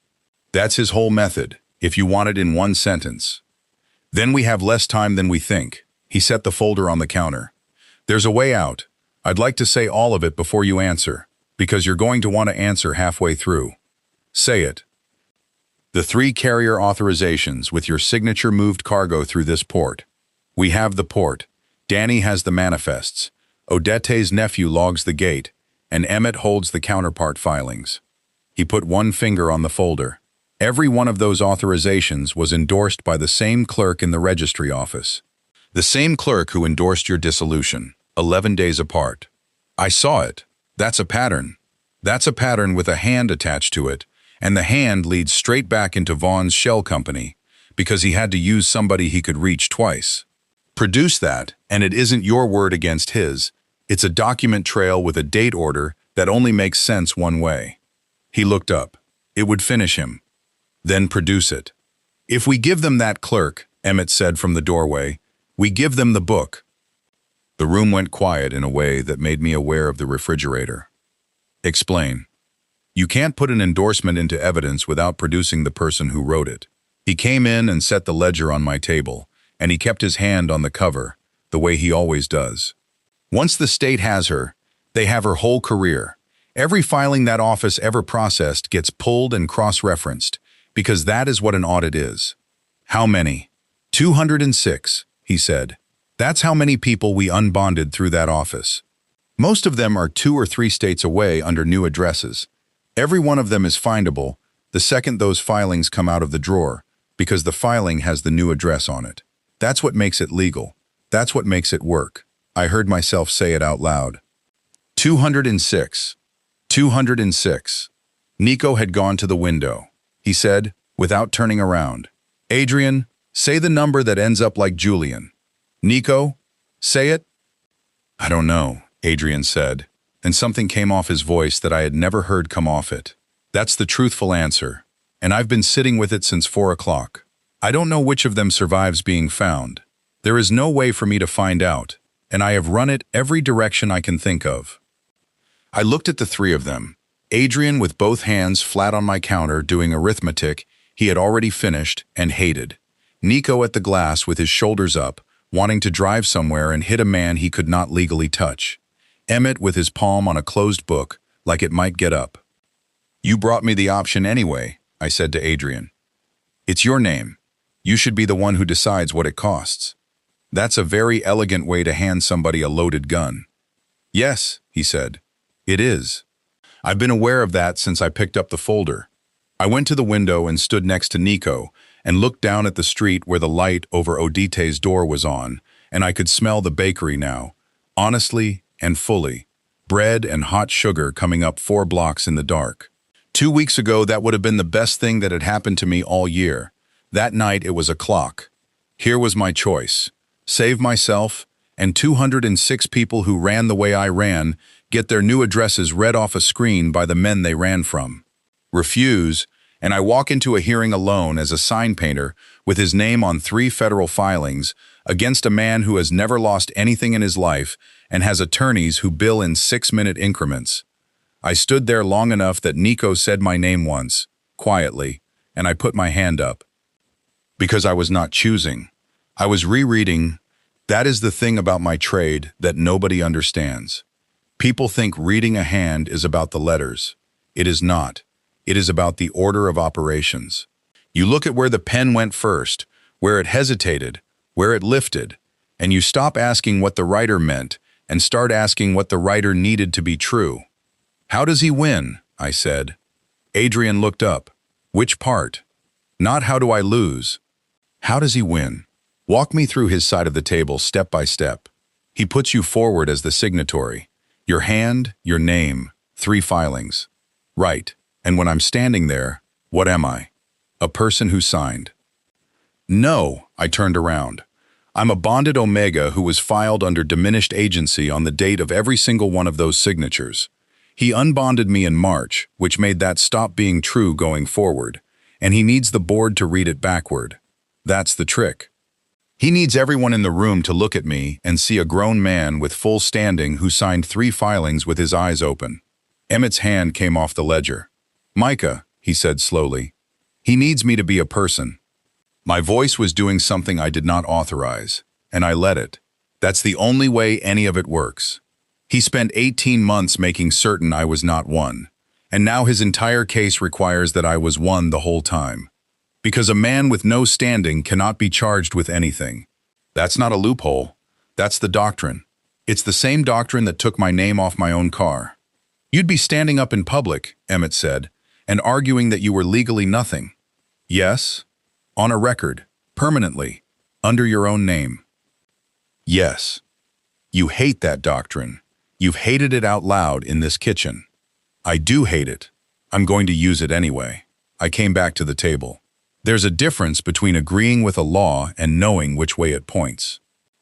That's his whole method, if you want it in one sentence. Then we have less time than we think. He set the folder on the counter. There's a way out. I'd like to say all of it before you answer, because you're going to want to answer halfway through. Say it. The 3 carrier authorizations with your signature moved cargo through this port. We have the port. Danny has the manifests. Odette's nephew logs the gate, and Emmett holds the counterpart filings. He put one finger on the folder. Every one of those authorizations was endorsed by the same clerk in the registry office. The same clerk who endorsed your dissolution, 11 days apart. I saw it. That's a pattern. That's a pattern with a hand attached to it, and the hand leads straight back into Vaughn's shell company, because he had to use somebody he could reach twice. Produce that, and it isn't your word against his. It's a document trail with a date order that only makes sense one way. He looked up. It would finish him. Then produce it. If we give them that clerk, Emmett said from the doorway, we give them the book. The room went quiet in a way that made me aware of the refrigerator. Explain. You can't put an endorsement into evidence without producing the person who wrote it. He came in and set the ledger on my table, and he kept his hand on the cover, the way he always does. Once the state has her, they have her whole career. Every filing that office ever processed gets pulled and cross-referenced, because that is what an audit is. How many? 206, he said. That's how many people we unbonded through that office. Most of them are 2 or 3 states away under new addresses. Every one of them is findable the second those filings come out of the drawer, because the filing has the new address on it. That's what makes it legal. That's what makes it work. I heard myself say it out loud. 206. 206. Nico had gone to the window. He said, without turning around, Adrian, say the number that ends up like Julian. Nico, say it. I don't know, Adrian said, and something came off his voice that I had never heard come off it. That's the truthful answer, and I've been sitting with it since 4 o'clock. I don't know which of them survives being found. There is no way for me to find out, and I have run it every direction I can think of. I looked at the 3 of them. Adrian with both hands flat on my counter doing arithmetic he had already finished and hated. Nico at the glass with his shoulders up, wanting to drive somewhere and hit a man he could not legally touch. Emmett with his palm on a closed book, like it might get up. You brought me the option anyway, I said to Adrian. It's your name. You should be the one who decides what it costs. That's a very elegant way to hand somebody a loaded gun. Yes, he said. It is. I've been aware of that since I picked up the folder. I went to the window and stood next to Nico and looked down at the street where the light over Odette's door was on, and I could smell the bakery now, honestly and fully, bread and hot sugar coming up 4 blocks in the dark. 2 weeks ago, that would have been the best thing that had happened to me all year. That night, it was a clock. Here was my choice. Save myself, and 206 people who ran the way I ran get their new addresses read off a screen by the men they ran from. Refuse, and I walk into a hearing alone as a sign painter with his name on 3 federal filings against a man who has never lost anything in his life and has attorneys who bill in 6-minute increments. I stood there long enough that Nico said my name once, quietly, and I put my hand up. Because I was not choosing. I was rereading. That is the thing about my trade that nobody understands. People think reading a hand is about the letters. It is not. It is about the order of operations. You look at where the pen went first, where it hesitated, where it lifted, and you stop asking what the writer meant and start asking what the writer needed to be true. How does he win? I said. Adrian looked up. Which part? Not how do I lose? How does he win? Walk me through his side of the table step by step. He puts you forward as the signatory. Your hand, your name, 3 filings. Right, and when I'm standing there, What am I? A person who signed. No, I turned around. I'm a bonded Omega who was filed under diminished agency on the date of every single one of those signatures. He unbonded me in March, which made that stop being true going forward, and he needs the board to read it backward. That's the trick. He needs everyone in the room to look at me and see a grown man with full standing who signed 3 filings with his eyes open. Emmett's hand came off the ledger. Micah, he said slowly. He needs me to be a person. My voice was doing something I did not authorize, and I let it. That's the only way any of it works. He spent 18 months making certain I was not one, and now his entire case requires that I was one the whole time. Because a man with no standing cannot be charged with anything. That's not a loophole. That's the doctrine. It's the same doctrine that took my name off my own car. You'd be standing up in public, Emmett said, and arguing that you were legally nothing. Yes, on a record, permanently, under your own name. Yes. You hate that doctrine. You've hated it out loud in this kitchen. I do hate it. I'm going to use it anyway. I came back to the table. There's a difference between agreeing with a law and knowing which way it points.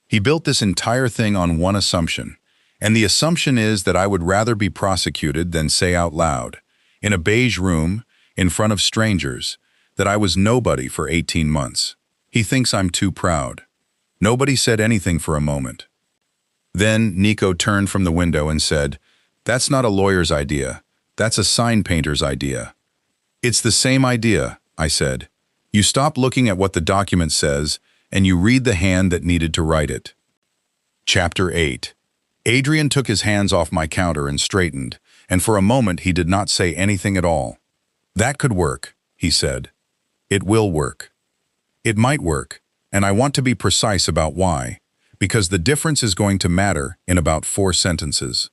He built this entire thing on one assumption, and the assumption is that I would rather be prosecuted than say out loud, in a beige room, in front of strangers, that I was nobody for 18 months. He thinks I'm too proud. Nobody said anything for a moment. Then Nico turned from the window and said, "That's not a lawyer's idea. That's a sign painter's idea." "It's the same idea," I said. "You stop looking at what the document says, and you read the hand that needed to write it." Chapter 8. Adrian took his hands off my counter and straightened, and for a moment he did not say anything at all. "That could work," he said. "It will work. It might work, and I want to be precise about why, because the difference is going to matter in about 4 sentences.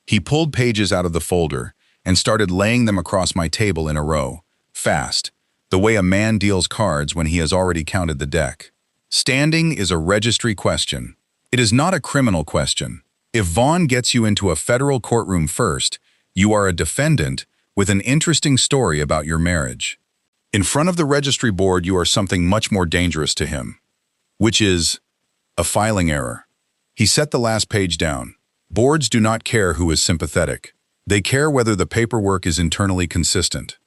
He pulled pages out of the folder and started laying them across my table in a row, fast, the way a man deals cards when he has already counted the deck. Standing is a registry question. It is not a criminal question. If Vaughn gets you into a federal courtroom first, you are a defendant with an interesting story about your marriage. In front of the registry board, you are something much more dangerous to him, which is a filing error. He set the last page down. Boards do not care who is sympathetic. They care whether the paperwork is internally consistent.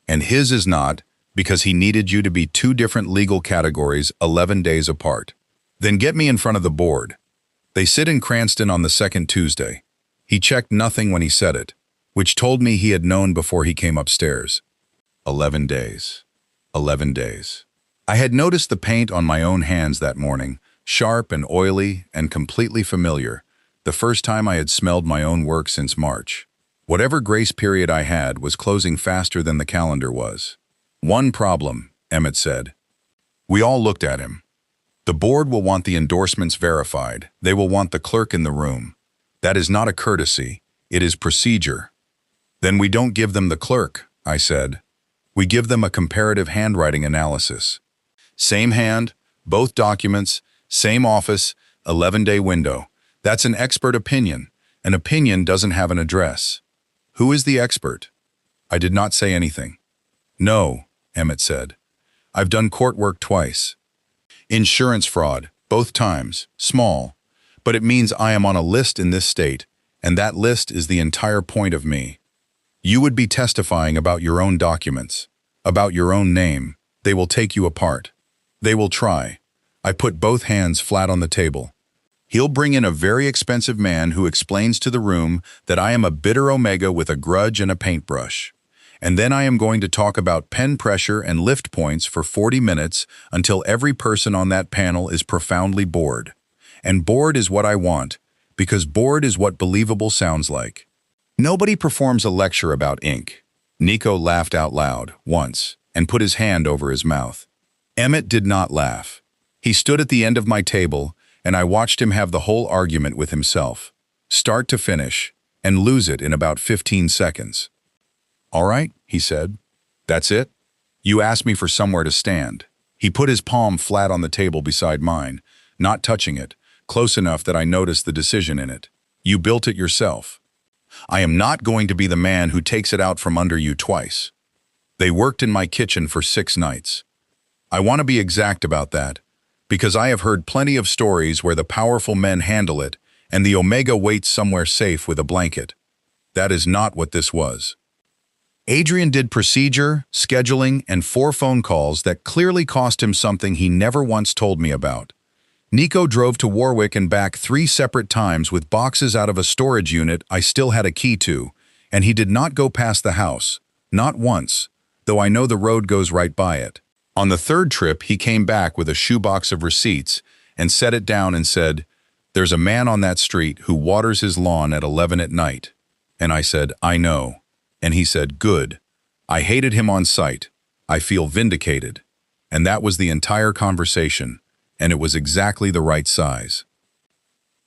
And his is not, because he needed you to be 2 different legal categories 11 days apart. Then get me in front of the board. They sit in Cranston on the 2nd Tuesday. He checked nothing when he said it, which told me he had known before he came upstairs. 11 days. 11 days. I had noticed the paint on my own hands that morning, sharp and oily and completely familiar, the first time I had smelled my own work since March. Whatever grace period I had was closing faster than the calendar was. "One problem," Emmett said. We all looked at him. "The board will want the endorsements verified. They will want the clerk in the room. That is not a courtesy. It is procedure." "Then we don't give them the clerk," I said. "We give them a comparative handwriting analysis. Same hand, both documents, same office, 11-day window. That's an expert opinion. An opinion doesn't have an address." "Who is the expert?" I did not say anything. "No," Emmett said. "I've done court work twice. Insurance fraud, both times, small. But it means I am on a list in this state, and that list is the entire point of me. You would be testifying about your own documents, about your own name. They will take you apart. They will try." I put both hands flat on the table. "He'll bring in a very expensive man who explains to the room that I am a bitter Omega with a grudge and a paintbrush. And then I am going to talk about pen pressure and lift points for 40 minutes until every person on that panel is profoundly bored. And bored is what I want, because bored is what believable sounds like. Nobody performs a lecture about ink." Nico laughed out loud, once, and put his hand over his mouth. Emmett did not laugh. He stood at the end of my table, and I watched him have the whole argument with himself, start to finish, and lose it in about 15 seconds. "All right," he said. "That's it? You asked me for somewhere to stand." He put his palm flat on the table beside mine, not touching it, close enough that I noticed the decision in it. "You built it yourself. I am not going to be the man who takes it out from under you twice." They worked in my kitchen for 6 nights. I want to be exact about that, because I have heard plenty of stories where the powerful men handle it and the Omega waits somewhere safe with a blanket. That is not what this was. Adrian did procedure, scheduling, and 4 phone calls that clearly cost him something he never once told me about. Nico drove to Warwick and back 3 separate times with boxes out of a storage unit I still had a key to, and he did not go past the house, not once, though I know the road goes right by it. On the 3rd trip, he came back with a shoebox of receipts and set it down and said, "There's a man on that street who waters his lawn at 11 at night." And I said, "I know." And he said, "Good. I hated him on sight. I feel vindicated." And that was the entire conversation, and it was exactly the right size.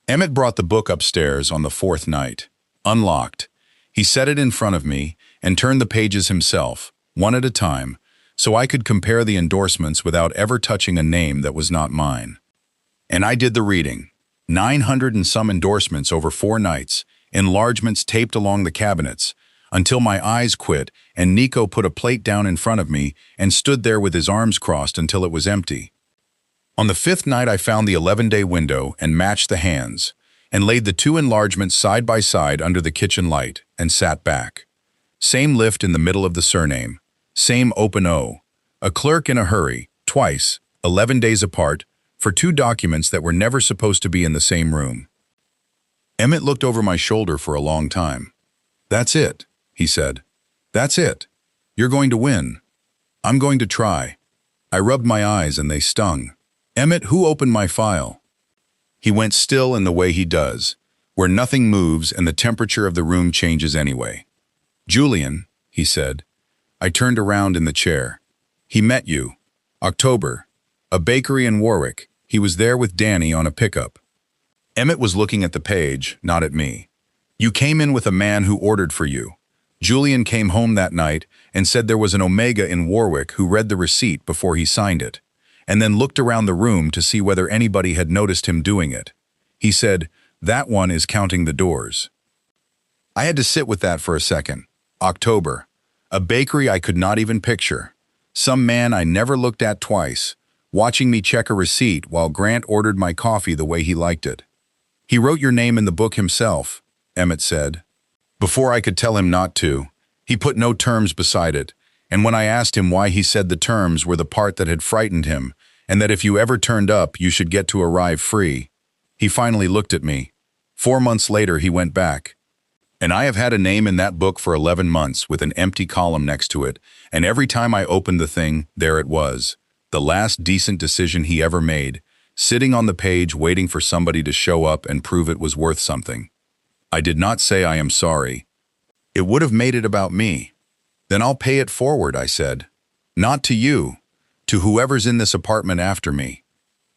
Emmett brought the book upstairs on the 4th night. Unlocked. He set it in front of me and turned the pages himself, one at a time, so I could compare the endorsements without ever touching a name that was not mine. And I did the reading. 900 and some endorsements over 4 nights, enlargements taped along the cabinets, until my eyes quit and Nico put a plate down in front of me and stood there with his arms crossed until it was empty. On the 5th night I found the 11-day window and matched the hands, and laid the 2 enlargements side by side under the kitchen light and sat back. Same lift in the middle of the surname, same open O, a clerk in a hurry, twice, 11 days apart, for 2 documents that were never supposed to be in the same room. Emmett looked over my shoulder for a long time. "That's it," he said. "That's it. You're going to win. I'm going to try." I rubbed my eyes and they stung. "Emmett, who opened my file?" He went still in the way he does, where nothing moves and the temperature of the room changes anyway. "Julian," he said. I turned around in the chair. "He met you. October. A bakery in Warwick. He was there with Danny on a pickup." Emmett was looking at the page, not at me. "You came in with a man who ordered for you. Julian came home that night and said there was an Omega in Warwick who read the receipt before he signed it, and then looked around the room to see whether anybody had noticed him doing it. He said, 'That one is counting the doors.'" I had to sit with that for a second. October. A bakery I could not even picture. Some man I never looked at twice, watching me check a receipt while Grant ordered my coffee the way he liked it. "He wrote your name in the book himself," Emmett said. Before I could tell him not to, he put no terms beside it, and when I asked him why he said the terms were the part that had frightened him, and that if you ever turned up, you should get to arrive free, he finally looked at me. 4 months later, he went back. "And I have had a name in that book for 11 months with an empty column next to it, and every time I opened the thing, there it was, the last decent decision he ever made, sitting on the page waiting for somebody to show up and prove it was worth something. I did not say I am sorry. It would have made it about me. Then I'll pay it forward," I said. "Not to you, to whoever's in this apartment after me.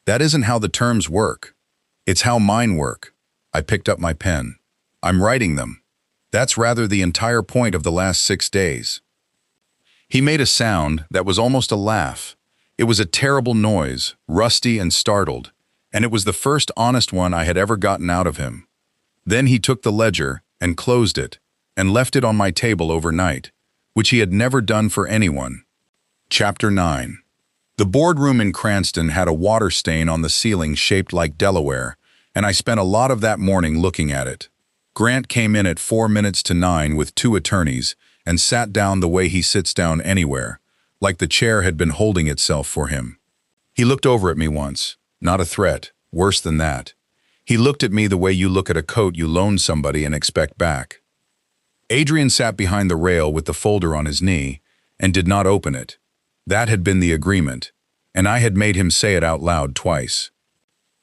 That isn't how the terms work. It's how mine work." I picked up my pen. "I'm writing them. That's rather the entire point of the last 6 days." He made a sound that was almost a laugh. It was a terrible noise, rusty and startled, and it was the first honest one I had ever gotten out of him. Then he took the ledger and closed it and left it on my table overnight, which he had never done for anyone. Chapter 9. The boardroom in Cranston had a water stain on the ceiling shaped like Delaware, and I spent a lot of that morning looking at it. Grant came in at 4 minutes to 9 with 2 attorneys and sat down the way he sits down anywhere, like the chair had been holding itself for him. He looked over at me once, not a threat, worse than that. He looked at me the way you look at a coat you loan somebody and expect back. Adrian sat behind the rail with the folder on his knee and did not open it. That had been the agreement, and I had made him say it out loud twice.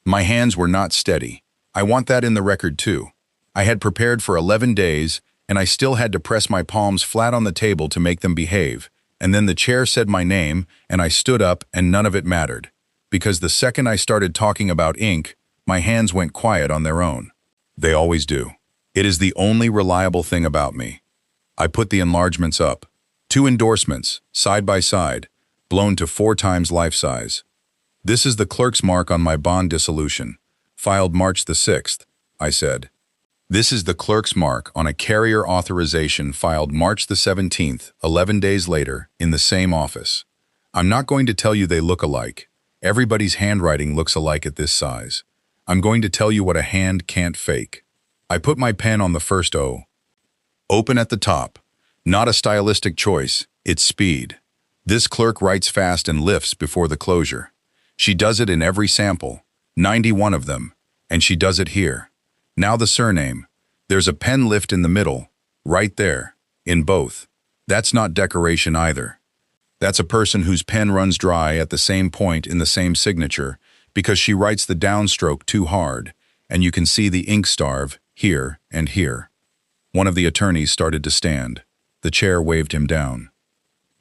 My hands were not steady. I want that in the record too. I had prepared for 11 days, and I still had to press my palms flat on the table to make them behave, and then the chair said my name, and I stood up, and none of it mattered, because the second I started talking about ink, my hands went quiet on their own. They always do. It is the only reliable thing about me. I put the enlargements up. 2 endorsements, side by side, blown to 4 times life size. This is the clerk's mark on my bond dissolution, filed March the 6th, I said. This is the clerk's mark on a carrier authorization filed March the 17th, 11 days later, in the same office. I'm not going to tell you they look alike. Everybody's handwriting looks alike at this size. I'm going to tell you what a hand can't fake. I put my pen on the first O. Open at the top. Not a stylistic choice, it's speed. This clerk writes fast and lifts before the closure. She does it in every sample, 91 of them, and she does it here. Now the surname. There's a pen lift in the middle, right there, in both. That's not decoration either. That's a person whose pen runs dry at the same point in the same signature because she writes the downstroke too hard, and you can see the ink starve here and here. One of the attorneys started to stand. The chair waved him down.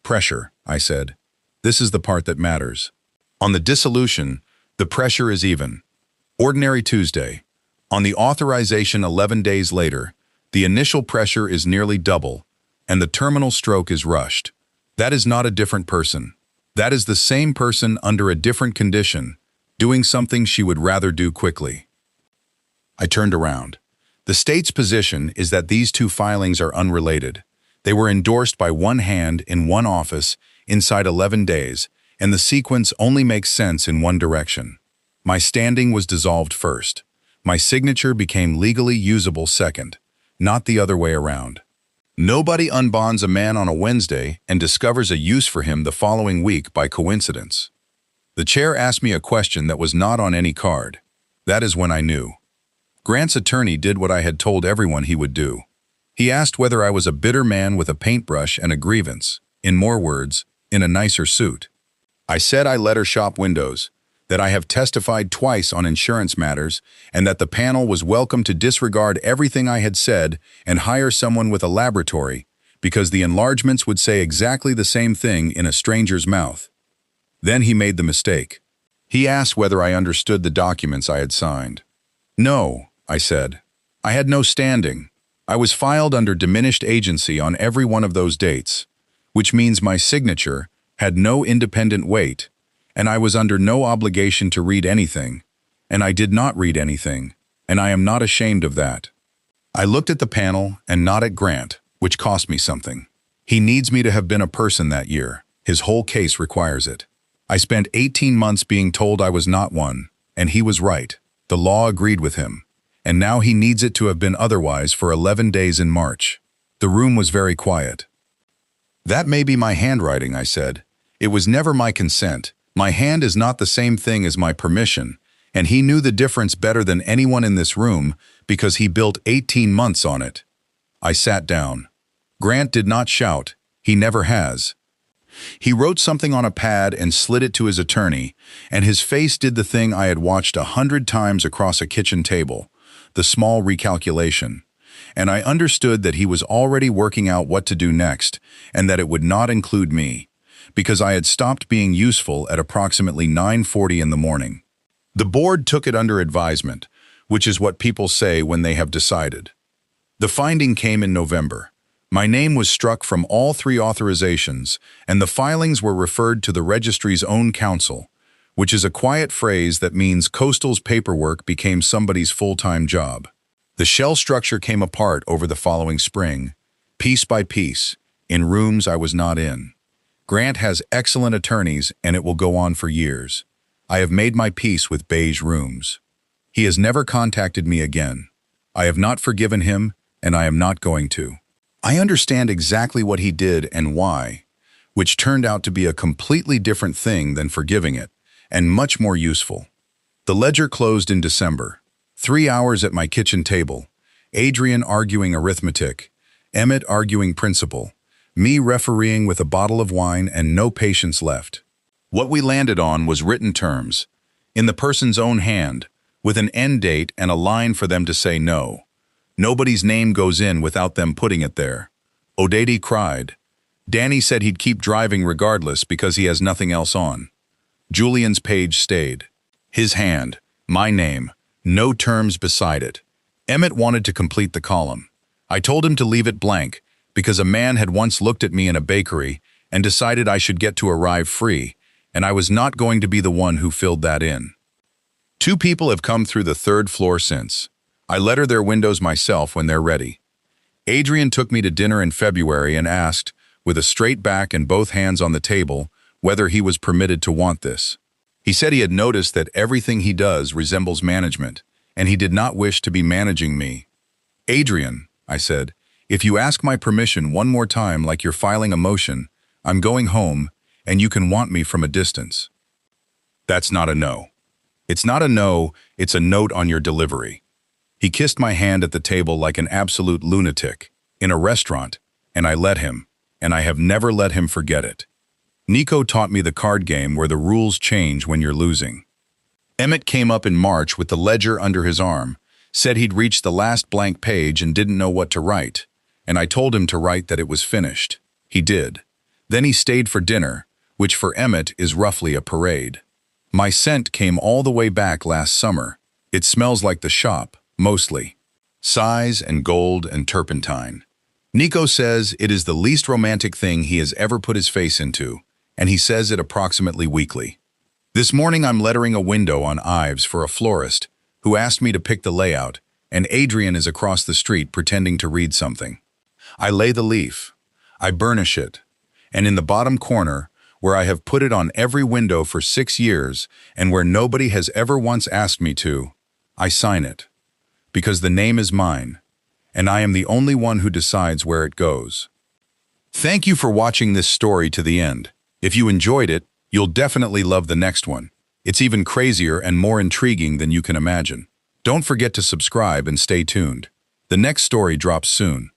Pressure, I said. This is the part that matters. On the dissolution, the pressure is even. Ordinary Tuesday. On the authorization 11 days later, the initial pressure is nearly double, and the terminal stroke is rushed. That is not a different person. That is the same person under a different condition, doing something she would rather do quickly. I turned around. The state's position is that these two filings are unrelated. They were endorsed by one hand in one office inside 11 days, and the sequence only makes sense in one direction. My standing was dissolved first. My signature became legally usable second, not the other way around. Nobody unbonds a man on a Wednesday and discovers a use for him the following week by coincidence. The chair asked me a question that was not on any card. That is when I knew. Grant's attorney did what I had told everyone he would do. He asked whether I was a bitter man with a paintbrush and a grievance, in more words, in a nicer suit. I said I let her shop windows, that I have testified twice on insurance matters, and that the panel was welcome to disregard everything I had said and hire someone with a laboratory, because the enlargements would say exactly the same thing in a stranger's mouth. Then he made the mistake. He asked whether I understood the documents I had signed. No, I said. I had no standing. I was filed under diminished agency on every one of those dates, which means my signature had no independent weight, and I was under no obligation to read anything, and I did not read anything, and I am not ashamed of that. I looked at the panel and not at Grant, which cost me something. He needs me to have been a person that year. His whole case requires it. I spent 18 months being told I was not one, and he was right. The law agreed with him, and now he needs it to have been otherwise for 11 days in March. The room was very quiet. That may be my handwriting, I said. It was never my consent. My hand is not the same thing as my permission, and he knew the difference better than anyone in this room because he built 18 months on it. I sat down. Grant did not shout. He never has. He wrote something on a pad and slid it to his attorney, and his face did the thing I had watched 100 times across a kitchen table, the small recalculation. And I understood that he was already working out what to do next, and that it would not include me, because I had stopped being useful at approximately 9:40 in the morning. The board took it under advisement, which is what people say when they have decided. The finding came in November. My name was struck from all three authorizations, and the filings were referred to the registry's own counsel, which is a quiet phrase that means Coastal's paperwork became somebody's full-time job. The shell structure came apart over the following spring, piece by piece, in rooms I was not in. Grant has excellent attorneys, and it will go on for years. I have made my peace with beige rooms. He has never contacted me again. I have not forgiven him, and I am not going to. I understand exactly what he did and why, which turned out to be a completely different thing than forgiving it, and much more useful. The ledger closed in December. 3 hours at my kitchen table, Adrian arguing arithmetic, Emmett arguing principle, me refereeing with a bottle of wine and no patience left. What we landed on was written terms, in the person's own hand, with an end date and a line for them to say no. Nobody's name goes in without them putting it there. Odedi cried. Danny said he'd keep driving regardless because he has nothing else on. Julian's page stayed. His hand, my name, no terms beside it. Emmett wanted to complete the column. I told him to leave it blank because a man had once looked at me in a bakery and decided I should get to arrive free, and I was not going to be the one who filled that in. 2 people have come through the 3rd floor since. I letter their windows myself when they're ready. Adrian took me to dinner in February and asked, with a straight back and both hands on the table, whether he was permitted to want this. He said he had noticed that everything he does resembles management, and he did not wish to be managing me. Adrian, I said, if you ask my permission one more time like you're filing a motion, I'm going home, and you can want me from a distance. That's not a no. It's not a no, it's a note on your delivery. He kissed my hand at the table like an absolute lunatic, in a restaurant, and I let him, and I have never let him forget it. Nico taught me the card game where the rules change when you're losing. Emmett came up in March with the ledger under his arm, said he'd reached the last blank page and didn't know what to write, and I told him to write that it was finished. He did. Then he stayed for dinner, which for Emmett is roughly a parade. My scent came all the way back last summer. It smells like the shop, mostly. Size and gold and turpentine. Nico says it is the least romantic thing he has ever put his face into, and he says it approximately weekly. This morning I'm lettering a window on Ives for a florist who asked me to pick the layout, and Adrian is across the street pretending to read something. I lay the leaf. I burnish it. And in the bottom corner, where I have put it on every window for 6 years and where nobody has ever once asked me to, I sign it. Because the name is mine, and I am the only one who decides where it goes. Thank you for watching this story to the end. If you enjoyed it, you'll definitely love the next one. It's even crazier and more intriguing than you can imagine. Don't forget to subscribe and stay tuned. The next story drops soon.